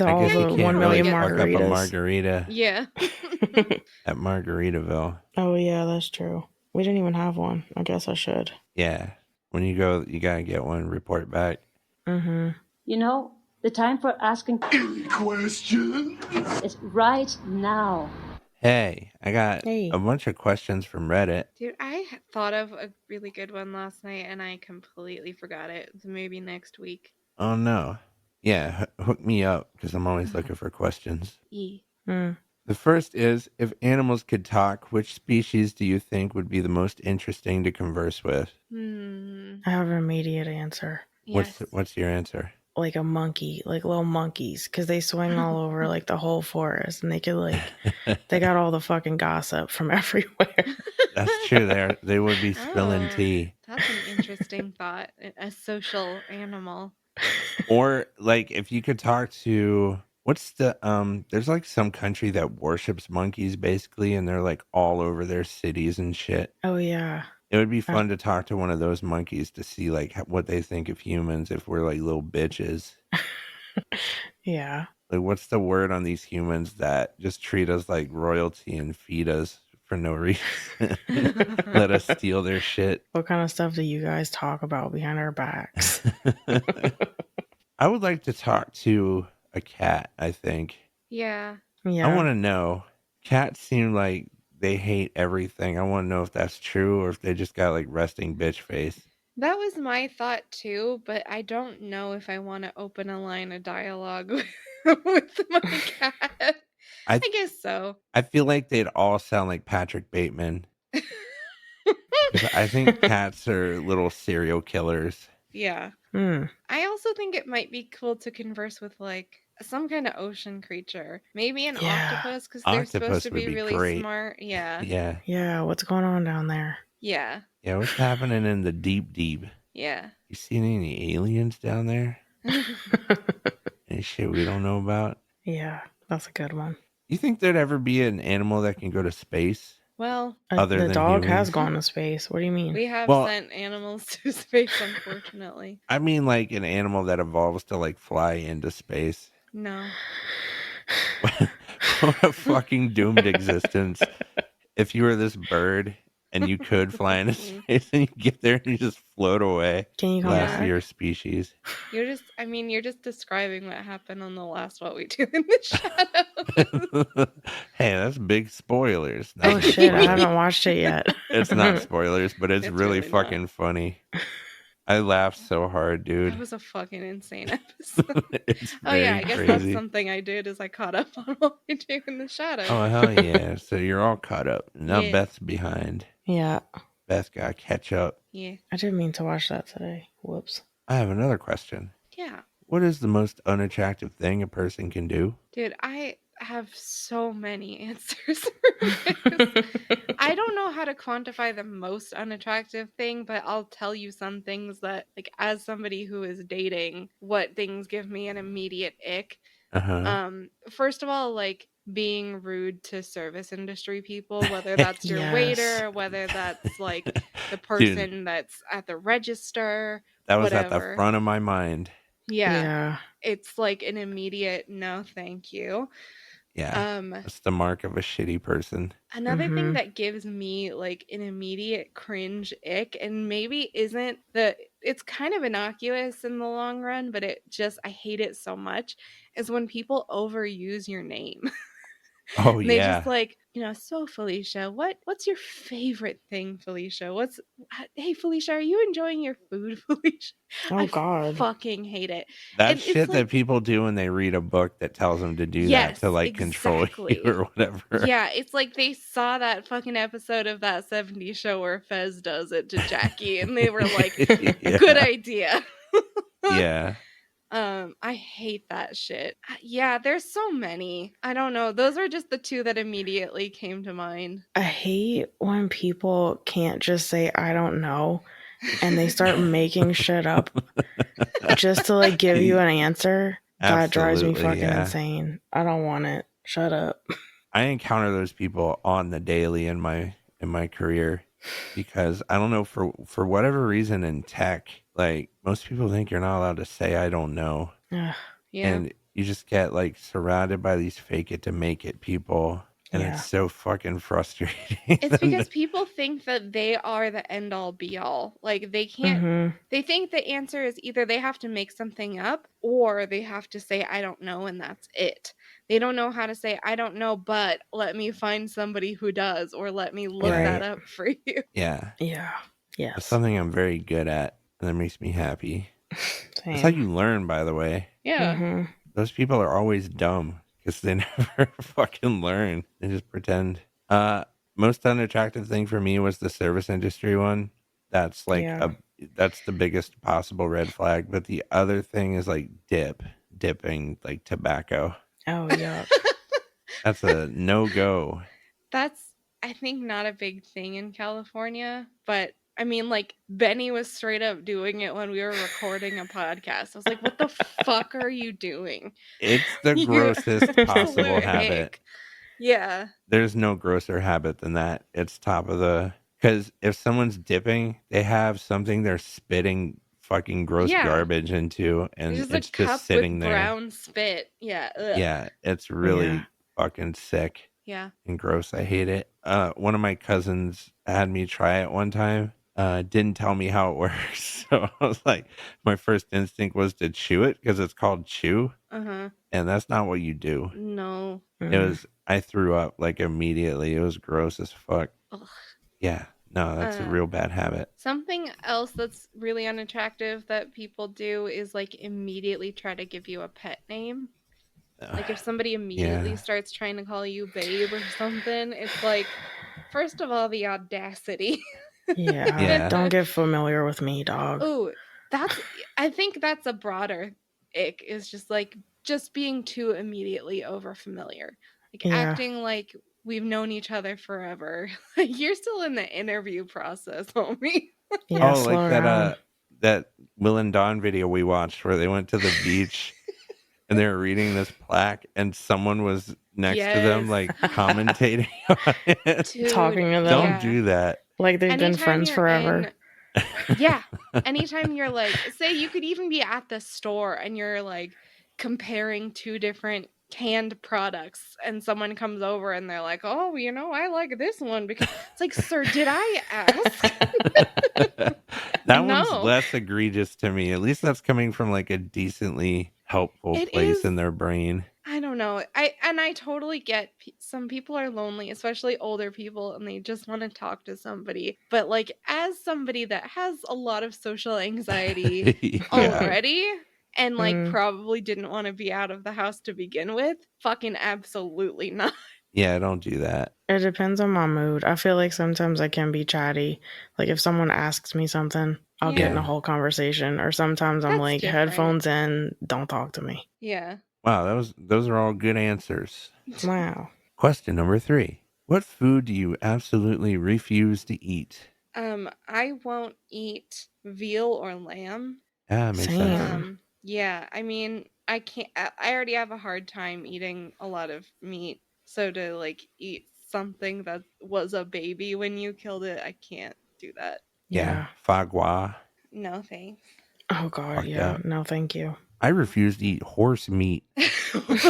All the 1 million margaritas. Up a margarita. Yeah. At Margaritaville. Oh yeah, that's true. We didn't even have one. I guess I should. Yeah. When you go, you gotta get one. Report back. Mm-hmm. You know, the time for asking questions is right now. Hey, I got a bunch of questions from Reddit. Dude, I thought of a really good one last night and I completely forgot it. So maybe next week. Oh no. Yeah, hook me up because I'm always looking for questions. The first is, if animals could talk, which species do you think would be the most interesting to converse with? I have an immediate answer. Yes. What's your answer? Like a monkey, like little monkeys, because they swing all over like the whole forest, and they could like, they got all the fucking gossip from everywhere. That's true. They would be spilling tea. That's an interesting thought. A social animal. Or like if you could talk to there's like some country that worships monkeys basically, and they're like all over their cities and shit. Oh yeah. It would be fun to talk to one of those monkeys to see like what they think of humans if we're like little bitches. Yeah. Like, what's the word on these humans that just treat us like royalty and feed us for no reason? Let us steal their shit. What kind of stuff do you guys talk about behind our backs? I would like to talk to a cat, I think. Yeah. Yeah. I want to know. Cats seem like they hate everything. I want to know if that's true or if they just got like resting bitch face. That was my thought too, but I don't know if I want to open a line of dialogue with my cat. I guess so. I feel like they'd all sound like Patrick Bateman. I think cats are little serial killers. Yeah. I also think it might be cool to converse with like some kind of ocean creature. Maybe an octopus, because they're supposed to be really great. Smart. Yeah. Yeah. Yeah. What's going on down there? Yeah. Yeah. What's happening in the deep? Yeah. You seen any aliens down there? Any shit we don't know about? Yeah. That's a good one. You think there'd ever be an animal that can go to space? Well, the dog has gone to space. What do you mean? We have sent animals to space, unfortunately. I mean, like an animal that evolves to like fly into space. No. What a fucking doomed existence. If you were this bird and you could fly into space and you get there and you just float away. Can you come back? Of your species. You're just describing what happened on the last What We Do in the Shadows. Hey, that's big spoilers. Oh shit, I haven't watched it yet. It's not spoilers, but it's really fucking funny. I laughed so hard, dude. That was a fucking insane episode. It's oh yeah, I guess crazy. that's something I did is I caught up on what we do in the shadows. Oh hell yeah! So you're all caught up. Now Yeah. Beth's behind. Yeah. Beth got to catch up. Yeah. I didn't mean to watch that today. Whoops. I have another question. Yeah. What is the most unattractive thing a person can do? Dude, I have so many answers for this. I don't know how to quantify the most unattractive thing, but I'll tell you some things that, like, as somebody who is dating, what things give me an immediate ick. First of all, like, being rude to service industry people, whether that's your waiter, whether that's like the person that's at the register. That was at the front of my mind. Yeah. It's like an immediate no thank you. Yeah. That's the mark of a shitty person. Another thing that gives me like an immediate cringe ick, and maybe it's kind of innocuous in the long run, but I hate it so much, is when people overuse your name. Oh and they just like, so Felicia, what's your favorite thing, Felicia? Hey Felicia, are you enjoying your food, Felicia? Oh God. I fucking hate it. That shit that people do when they read a book that tells them to do that to like control you or whatever. Yeah, it's like they saw that fucking episode of that 70s show where Fez does it to Jackie and they were like, good idea. Yeah. I hate that shit. Yeah, there's so many. I don't know. Those are just the two that immediately came to mind. I hate when people can't just say, I don't know, and they start making shit up just to like give you an answer. That drives me fucking insane. I don't want it. Shut up. I encounter those people on the daily in my career because I don't know, for whatever reason in tech, like most people think you're not allowed to say I don't know. Yeah. And you just get like surrounded by these fake it to make it people. And it's so fucking frustrating. It's because people think that they are the end all be all. Like they can't, they think the answer is either they have to make something up or they have to say, I don't know. And that's it. They don't know how to say, I don't know, but let me find somebody who does, or let me look that up for you. Yeah. Yeah. Yeah. That's something I'm very good at. And that makes me happy. Same. That's how you learn, by the way. Yeah. Those people are always dumb because they never fucking learn. They just pretend. Most unattractive thing for me was the service industry one. That's like that's the biggest possible red flag. But the other thing is like dipping like tobacco. Oh yeah. That's a no-go. That's, I think, not a big thing in California, but I mean, like, Benny was straight up doing it when we were recording a podcast. I was like, what the fuck are you doing? It's the grossest possible habit. Yeah. There's no grosser habit than that. It's top of the... Because if someone's dipping, they have something they're spitting fucking gross garbage into, and it's just sitting there. Brown spit. Yeah. Ugh. Yeah, it's really fucking sick. Yeah. And gross. I hate it. One of my cousins had me try it one time. Didn't tell me how it works. So I was like, my first instinct was to chew it because it's called chew. And that's not what you do. No. I threw up like immediately. It was gross as fuck. Ugh. Yeah. No, that's a real bad habit. Something else that's really unattractive that people do is like immediately try to give you a pet name. Like if somebody immediately starts trying to call you babe or something, it's like, first of all, the audacity. Yeah. Don't get familiar with me, dog. Oh, I think that's a broader ick, is just being too immediately over familiar. Like acting like we've known each other forever. Like you're still in the interview process, homie. Like that Will and Dawn video we watched where they went to the beach and they were reading this plaque and someone was next to them like commentating on it. Dude, talking to them. Don't do that. Like they've been friends forever. Anytime you're like, say you could even be at the store and you're like comparing two different canned products and someone comes over and they're like, oh, I like this one because it's like, sir, did I ask? That one's less egregious to me. At least that's coming from like a decently helpful place in their brain. I don't know. I totally get some people are lonely, especially older people, and they just want to talk to somebody. But like, as somebody that has a lot of social anxiety already, and like probably didn't want to be out of the house to begin with, fucking absolutely not. Yeah, don't do that. It depends on my mood. I feel like sometimes I can be chatty. Like if someone asks me something, I'll get in a whole conversation. Or sometimes I'm like, headphones in, don't talk to me. Yeah. Wow, those are all good answers. Wow. Question number 3. What food do you absolutely refuse to eat? I won't eat veal or lamb. Makes sense. Yeah, I mean, I can't. I already have a hard time eating a lot of meat, so to like eat something that was a baby when you killed it, I can't do that. Yeah, foie gras. No thanks. Oh God, yeah, no thank you. I refuse to eat horse meat. There's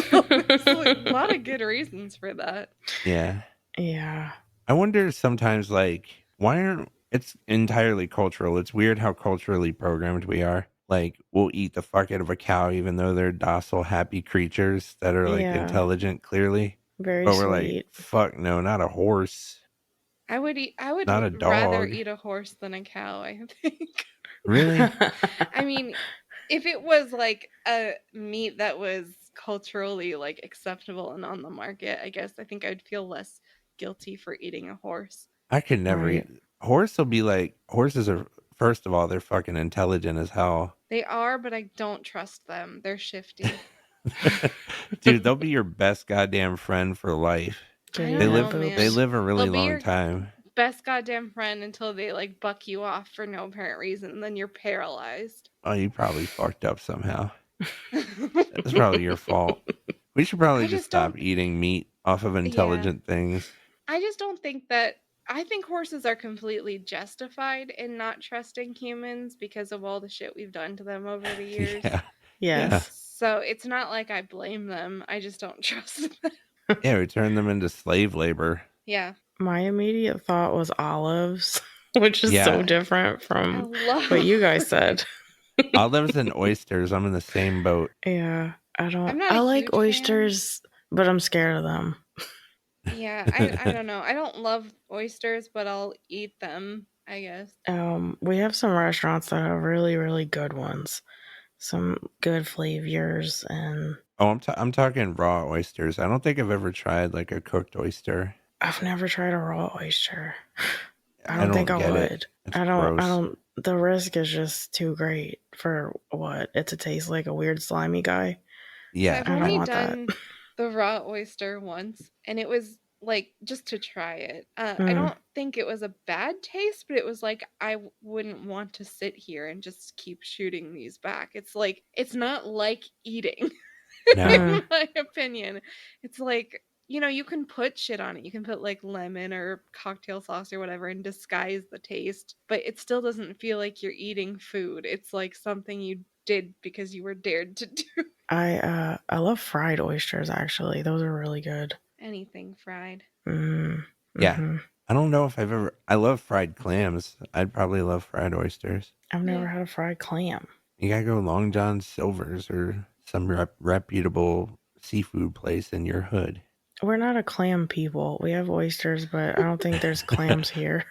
a lot of good reasons for that. Yeah. Yeah. I wonder sometimes, like, why aren't, it's entirely cultural. It's weird how culturally programmed we are. Like, we'll eat the fuck out of a cow, even though they're docile, happy creatures that are, like, intelligent, clearly. Very but we're sweet. like, fuck no, not a horse. I would not a dog. rather eat a horse than a cow, I think. Really? I mean, if it was like a meat that was culturally like acceptable and on the market, I guess I think I'd feel less guilty for eating a horse. I could never eat. Horse will be like, horses are, first of all, they're fucking intelligent as hell. They are, but I don't trust them. They're shifty. Dude, they'll be your best goddamn friend for life. They live a really long time. Best goddamn friend until they like buck you off for no apparent reason, and then you're paralyzed. Oh, you probably fucked up somehow. It's probably your fault. We should probably just stop eating meat off of intelligent things. I just don't think that. I think horses are completely justified in not trusting humans because of all the shit we've done to them over the years. Yeah. So it's not like I blame them. I just don't trust them. Yeah, we turned them into slave labor. Yeah. My immediate thought was olives, which is so different from what you guys said. Olives and oysters. I'm in the same boat. Yeah. I like oysters, but I'm scared of them. Yeah, I don't know. I don't love oysters, but I'll eat them, I guess. We have some restaurants that have really, really good ones. Some good flavors and... Oh, I'm talking raw oysters. I don't think I've ever tried like a cooked oyster. I've never tried a raw oyster. I don't think I would. I don't. The risk is just too great for what? It to taste like a weird slimy guy. Yeah, I've only done the raw oyster once, and it was like just to try it. I don't think it was a bad taste, but it was like I wouldn't want to sit here and just keep shooting these back. It's like it's not like eating, in my opinion. It's like, you know, you can put shit on it. You can put like lemon or cocktail sauce or whatever and disguise the taste, but it still doesn't feel like you're eating food. It's like something you did because you were dared to do. I love fried oysters, actually. Those are really good. Anything fried. Yeah. I don't know if I love fried clams. I'd probably love fried oysters. I've never had a fried clam. You gotta go Long John Silver's or some reputable seafood place in your hood. We're not a clam people. We have oysters, but I don't think there's clams here.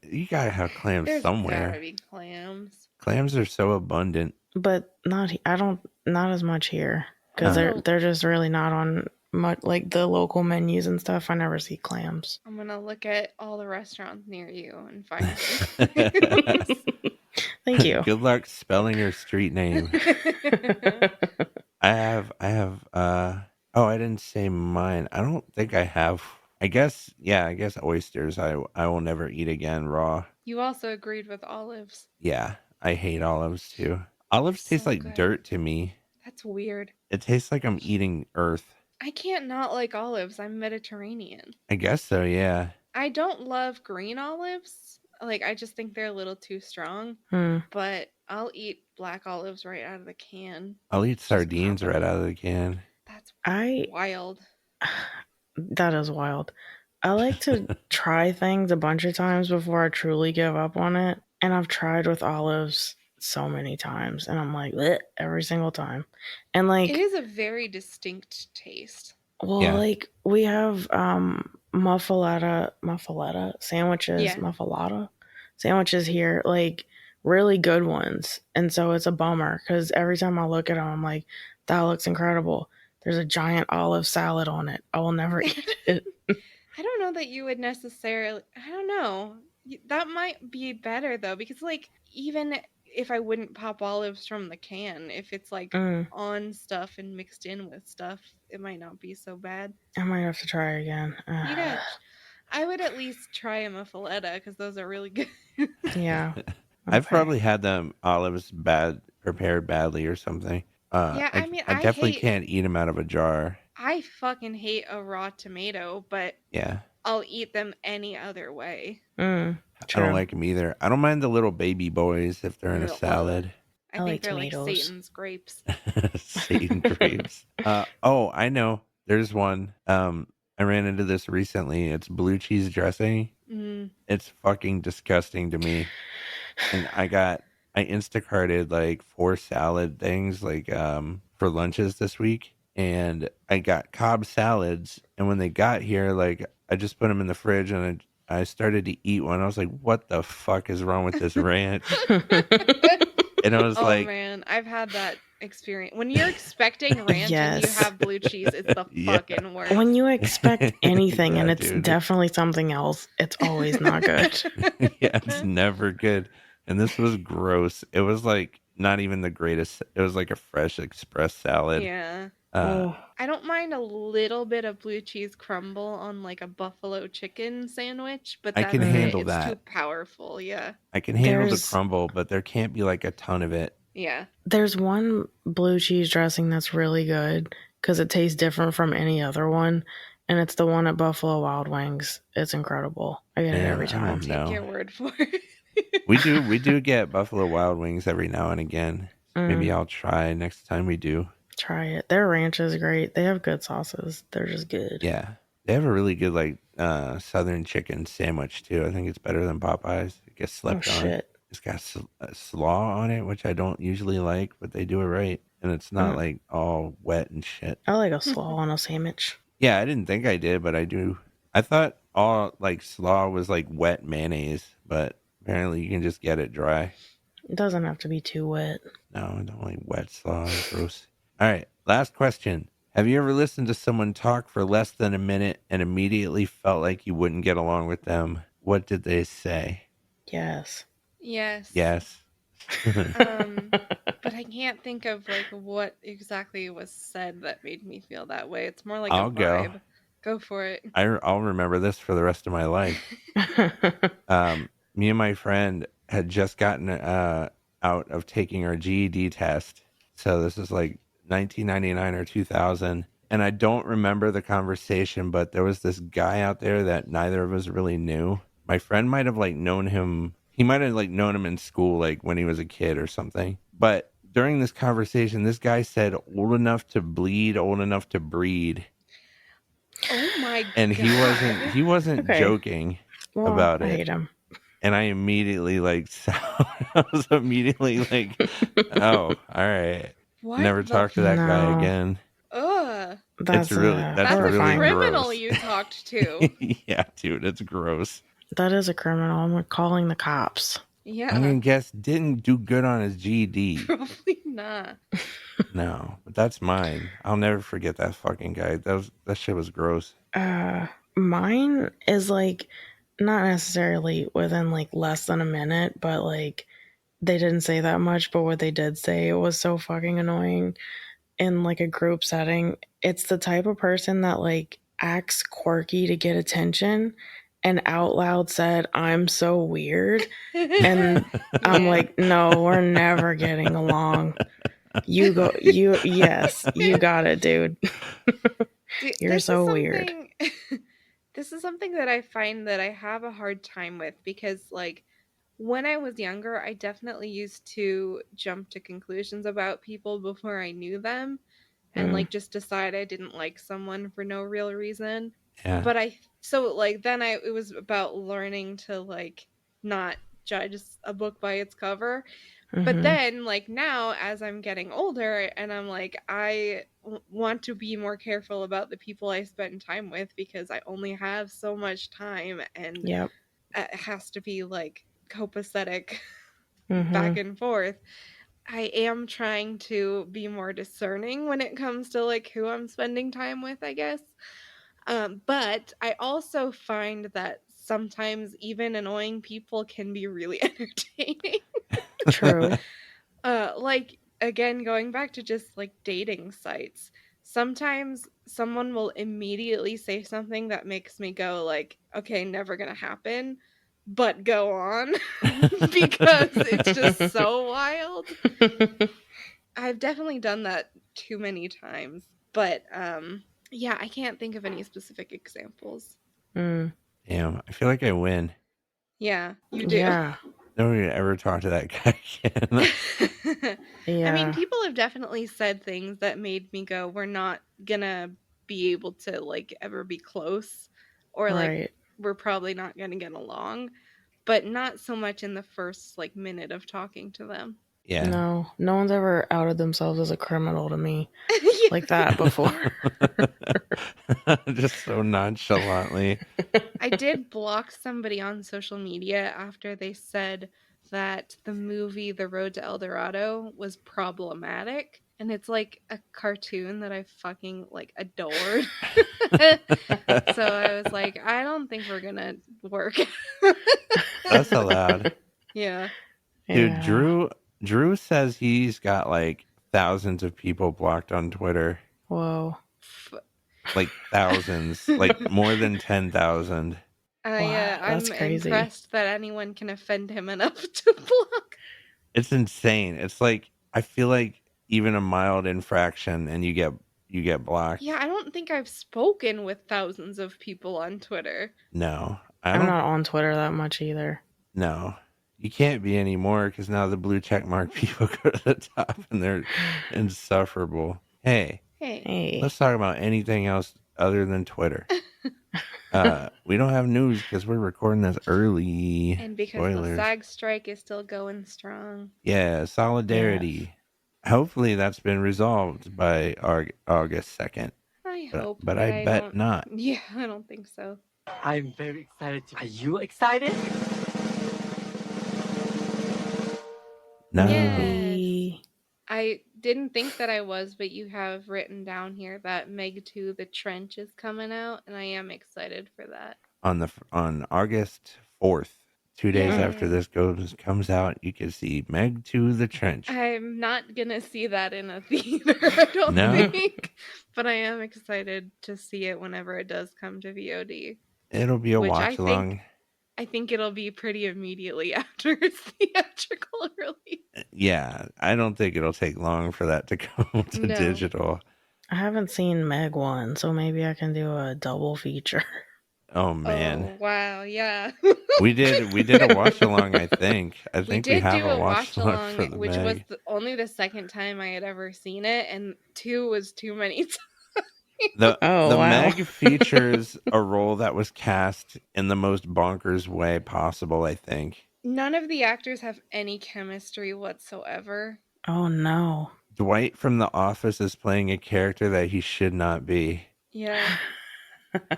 You gotta have clams somewhere. There's gotta be clams. Clams are so abundant, but not as much here because they're just really not on much like the local menus and stuff. I never see clams. I'm gonna look at all the restaurants near you and find Thank you. Good luck spelling your street name. I have oh, I didn't say mine. I don't think I have. I guess oysters I will never eat again raw. You also agreed with olives. Yeah, I hate olives too. Olives taste like dirt to me. That's weird. It tastes like I'm eating earth. I can't not like olives. I'm Mediterranean. I guess so, yeah. I don't love green olives. Like, I just think they're a little too strong. But I'll eat black olives right out of the can. I'll eat sardines right out of the can. That's wild. That is wild. I like to try things a bunch of times before I truly give up on it. And I've tried with olives so many times, and I'm like, bleh, every single time. And like, it is a very distinct taste. Well, yeah. Like we have muffaletta sandwiches, Yeah. muffaletta sandwiches here, like really good ones. And so it's a bummer because every time I look at them, I'm like, that looks incredible. There's a giant olive salad on it. I will never eat it. I don't know that you would necessarily, I don't know. That might be better though, because like even if I wouldn't pop olives from the can, if it's like on stuff and mixed in with stuff, it might not be so bad. I might have to try again. Yeah, I would at least try a muffaletta because those are really good. Yeah. Okay. I've probably had them olives prepared badly or something. Yeah, I mean, I definitely can't eat them out of a jar. I fucking hate a raw tomato, but yeah, I'll eat them any other way. I don't like them either. I don't mind the little baby boys if they're in a salad. I think like they're tomatoes. Like Satan's grapes. Satan grapes. Oh, I know. There's one. I ran into this recently. It's blue cheese dressing. It's fucking disgusting to me. And I Instacarted like 4 salad things like for lunches this week, and I got Cobb salads, and when they got here, like I just put them in the fridge and I started to eat one. I was like, what the fuck is wrong with this ranch? And I was like, man, I've had that experience. When you're expecting ranch and you have blue cheese, it's the fucking worst. When you expect anything and it's definitely something else, it's always not good. Yeah, it's never good. And this was gross. It was like not even the greatest. It was like a fresh express salad. Yeah. I don't mind a little bit of blue cheese crumble on like a buffalo chicken sandwich, but I can handle it's that. Too powerful, yeah. I can handle the crumble, but there can't be like a ton of it. Yeah. There's one blue cheese dressing that's really good because it tastes different from any other one, and it's the one at Buffalo Wild Wings. It's incredible. I get it every time. Take your word for it. We do get Buffalo Wild Wings every now and again. Maybe I'll try next time we do. Try it. Their ranch is great. They have good sauces. They're just good. Yeah. They have a really good like southern chicken sandwich too. I think it's better than Popeyes. It gets slept on. Shit. It's got slaw on it, which I don't usually like, but they do it right. And it's not like all wet and shit. I like a slaw on a sandwich. Yeah, I didn't think I did, but I do. I thought all like slaw was like wet mayonnaise, but apparently you can just get it dry. It doesn't have to be too wet. No, I don't like wet slaw. Gross. All right, last question. Have you ever listened to someone talk for less than a minute and immediately felt like you wouldn't get along with them? What did they say? Yes. Yes. But I can't think of like what exactly was said that made me feel that way. It's more like a vibe. Go for it. I'll remember this for the rest of my life. Me and my friend had just gotten out of taking our GED test. So this is like 1999 or 2000. And I don't remember the conversation, but there was this guy out there that neither of us really knew. My friend might have like known him. He might have like known him in school, like when he was a kid or something. But during this conversation, this guy said, old enough to bleed, old enough to breed. Oh my God. And he wasn't joking about it. I hate him. And I immediately like, I was immediately like, oh, all right. Never talk to that guy again. Ugh. That's a really criminal gross. you talked to. Yeah, dude, it's gross. That is a criminal. I'm calling the cops. Yeah. I mean, didn't do good on his GED. Probably not. No, but that's mine. I'll never forget that fucking guy. That shit was gross. Mine is like not necessarily within like less than a minute, but like they didn't say that much, but what they did say, it was so fucking annoying in like a group setting. It's the type of person that like acts quirky to get attention and out loud said, "I'm so weird." And I'm like, no, we're never getting along. You got it, dude. You're so weird. This is something that I find that I have a hard time with because like when I was younger, I definitely used to jump to conclusions about people before I knew them and like just decide I didn't like someone for no real reason. Yeah. But it was about learning to like not judge a book by its cover. But then, like, now, as I'm getting older, and I'm like, I want to be more careful about the people I spend time with because I only have so much time, and it has to be, like, copacetic back and forth. I am trying to be more discerning when it comes to, like, who I'm spending time with, I guess. But I also find that sometimes even annoying people can be really entertaining. True. Like, again, going back to just, like, dating sites, sometimes someone will immediately say something that makes me go, like, okay, never gonna happen, but go on because it's just so wild. I've definitely done that too many times, but yeah, I can't think of any specific examples. Damn, I feel like I win. Yeah, you do. Yeah. Nobody ever talk to that guy again. Yeah. I mean, people have definitely said things that made me go, we're not gonna be able to, like, ever be close, or like we're probably not gonna get along, but not so much in the first, like, minute of talking to them. Yeah. No one's ever outed themselves as a criminal to me like that before. Just so nonchalantly. I did block somebody on social media after they said that the movie The Road to El Dorado was problematic, and it's like a cartoon that I fucking, like, adored. So I was like, I don't think we're gonna work. That's allowed. Yeah. Dude, Drew says he's got like thousands of people blocked on Twitter. Whoa. Like thousands, like more than 10,000. I'm impressed that anyone can offend him enough to block. It's insane. It's like, I feel like even a mild infraction and you get blocked. Yeah, I don't think I've spoken with thousands of people on Twitter. No. I'm not on Twitter that much either. No. You can't be anymore because now the blue check mark people go to the top and they're insufferable. Hey. Let's talk about anything else other than Twitter. We don't have news because we're recording this early. And because the SAG strike is still going strong. Yeah, solidarity. Yes. Hopefully that's been resolved by August 2nd. I hope. But I bet not. Yeah, I don't think so. I'm very excited. Are you excited? No. Yes. I didn't think that I was, but you have written down here that Meg 2 The Trench is coming out, and I am excited for that. On August 4th, 2 days after this comes out, you can see Meg 2 The Trench. I'm not going to see that in a theater, I don't think, but I am excited to see it whenever it does come to VOD. It'll be a watch-along. I think it'll be pretty immediately after its theatrical release. Yeah, I don't think it'll take long for that to go to digital. I haven't seen Meg 1, so maybe I can do a double feature. Oh man! Oh, wow, yeah. we did a watch along. I think we did have do a watch along, which was only the second time I had ever seen it, and 2 was too many times. The Meg features a role that was cast in the most bonkers way possible, I think. None of the actors have any chemistry whatsoever. Oh no. Dwight from The Office is playing a character that he should not be. Yeah.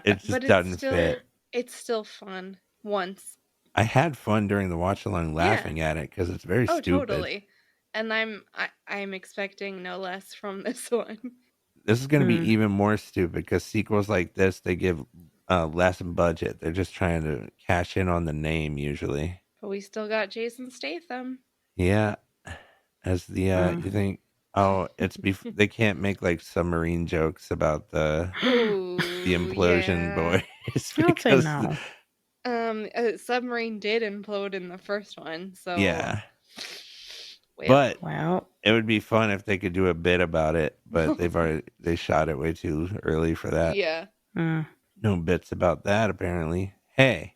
It just doesn't fit. It's still fun once. I had fun during the watch along laughing at it because it's very stupid. Totally. And I'm expecting no less from this one. This is going to be even more stupid because sequels like this, they give less budget. They're just trying to cash in on the name usually. But we still got Jason Statham. Yeah. As the, you think, they can't make like submarine jokes about the implosion boys. Because no. A submarine did implode in the first one, so. Yeah. But it would be fun if they could do a bit about it, but they shot it way too early for that. Yeah. No bits about that apparently. Hey.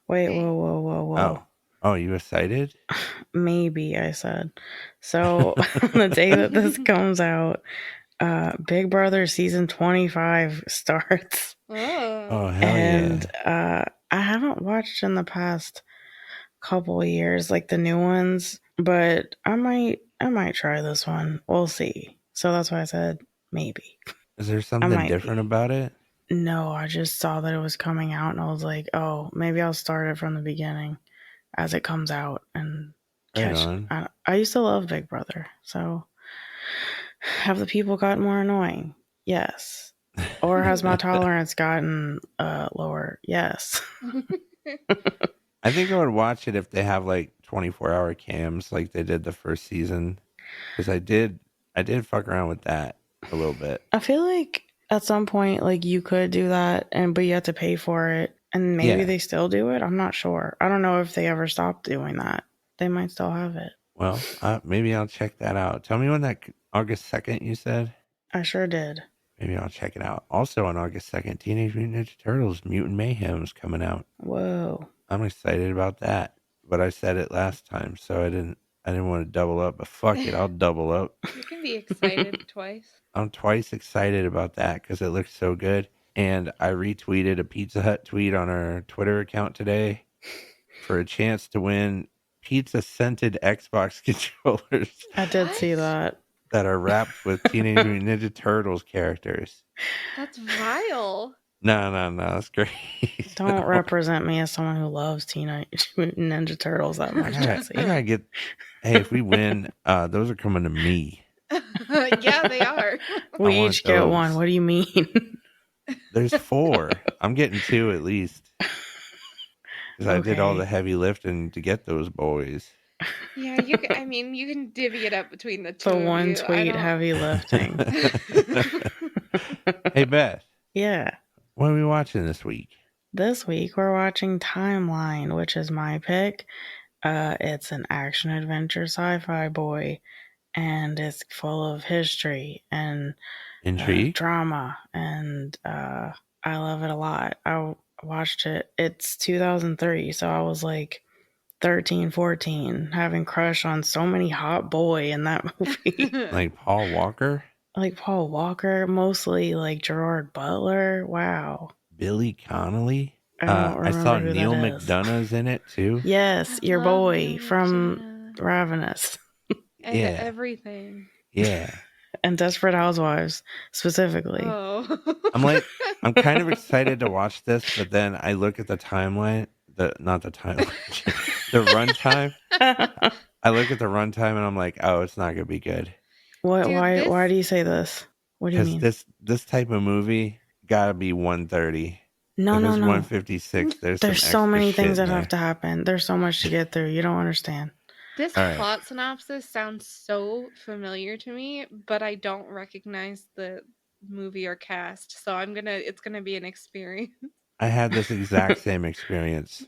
Wait, whoa. Oh, you excited? Maybe, I said. So the day that this comes out, Big Brother season 25 starts. Oh, hell and I haven't watched in the past couple of years, like the new ones. But I might try this one. We'll see. So that's why I said maybe. Is there something different about it? No, I just saw that it was coming out and I was like, oh, maybe I'll start it from the beginning as it comes out and catch. I used to love Big Brother, so have the people gotten more annoying? Yes. Or has my tolerance gotten lower? Yes. I think I would watch it if they have like 24-hour cams like they did the first season, because I did fuck around with that a little bit. I feel like at some point, like, you could do that, but you have to pay for it, and maybe they still do it. I'm not sure. I don't know if they ever stopped doing that. They might still have it. Well, maybe I'll check that out. Tell me when that August 2nd you said? I sure did. Maybe I'll check it out. Also on August 2nd, Teenage Mutant Ninja Turtles Mutant Mayhem is coming out. Whoa. I'm excited about that. But I said it last time, so I didn't want to double up, but fuck it, I'll double up. You can be excited twice. I'm twice excited about that because it looks so good. And I retweeted a Pizza Hut tweet on our Twitter account today for a chance to win pizza scented Xbox controllers. I did see that. That are wrapped with Teenage Mutant Ninja Turtles characters. That's vile. No, that's great. Don't represent me as someone who loves Teenage Mutant Ninja Turtles that much, Jesse. I gotta get. Hey, if we win, those are coming to me. Yeah, they are. We each get one. What do you mean? There's 4. I'm getting 2 at least. Because I did all the heavy lifting to get those boys. Yeah, you can divvy it up between the two. The one tweet heavy lifting. Hey, Beth. Yeah. What are we watching this week? This week we're watching Timeline, which is my pick. It's an action adventure sci-fi boy, and it's full of history and intrigue, drama, and I love it a lot. I watched it. It's 2003, so I was like 13, 14, having crush on so many hot boy in that movie. Like Paul Walker? Like Paul Walker, mostly like Gerard Butler. Wow. Billy Connolly? I saw Neil McDonough's in it too. Yes, your boy from Ravenous. And everything. Yeah. And Desperate Housewives, specifically. Oh. I'm kind of excited to watch this, but then I look at the timeline, not the timeline, the runtime. I look at the runtime and I'm like, oh, it's not gonna be good. What? Dude, why do you say this? What do you mean? This type of movie gotta be 130. No. 156. There's so many things that have to happen. There's so much to get through. You don't understand. This plot synopsis sounds so familiar to me, but I don't recognize the movie or cast. So it's gonna be an experience. I had this exact same experience.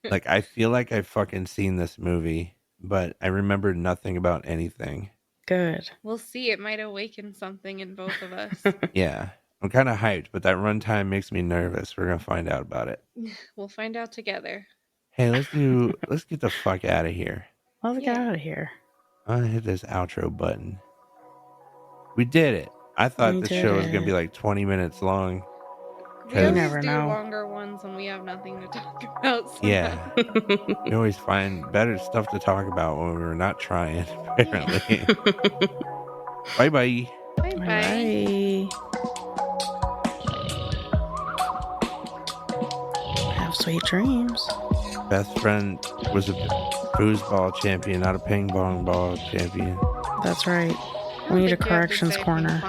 Like, I feel like I've fucking seen this movie, but I remember nothing about anything. Good. We'll see. It might awaken something in both of us. Yeah. I'm kind of hyped, but that runtime makes me nervous. We're going to find out about it. We'll find out together. Hey, let's get the fuck out of here. Let's get out of here. I'm going to hit this outro button. We did it. I thought the show was going to be like 20 minutes long. We always do longer ones when we have nothing to talk about. So. Yeah. We always find better stuff to talk about when we're not trying, apparently. Bye-bye. Bye-bye. Have sweet dreams. Best friend was a foosball champion, not a ping pong ball champion. That's right. We need a corrections corner.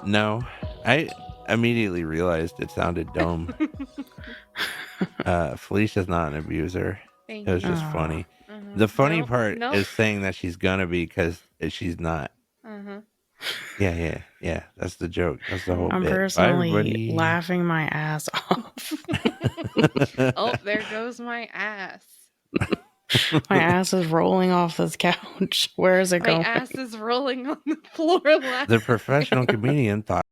No. I immediately realized it sounded dumb. Felicia's not an abuser. It was just funny. The funny part is saying that she's gonna be because she's not. Yeah. That's the joke. That's the whole bit. I'm personally laughing my ass off. Oh, there goes my ass. My ass is rolling off this couch. Where is it going? My ass is rolling on the floor. The professional comedian thought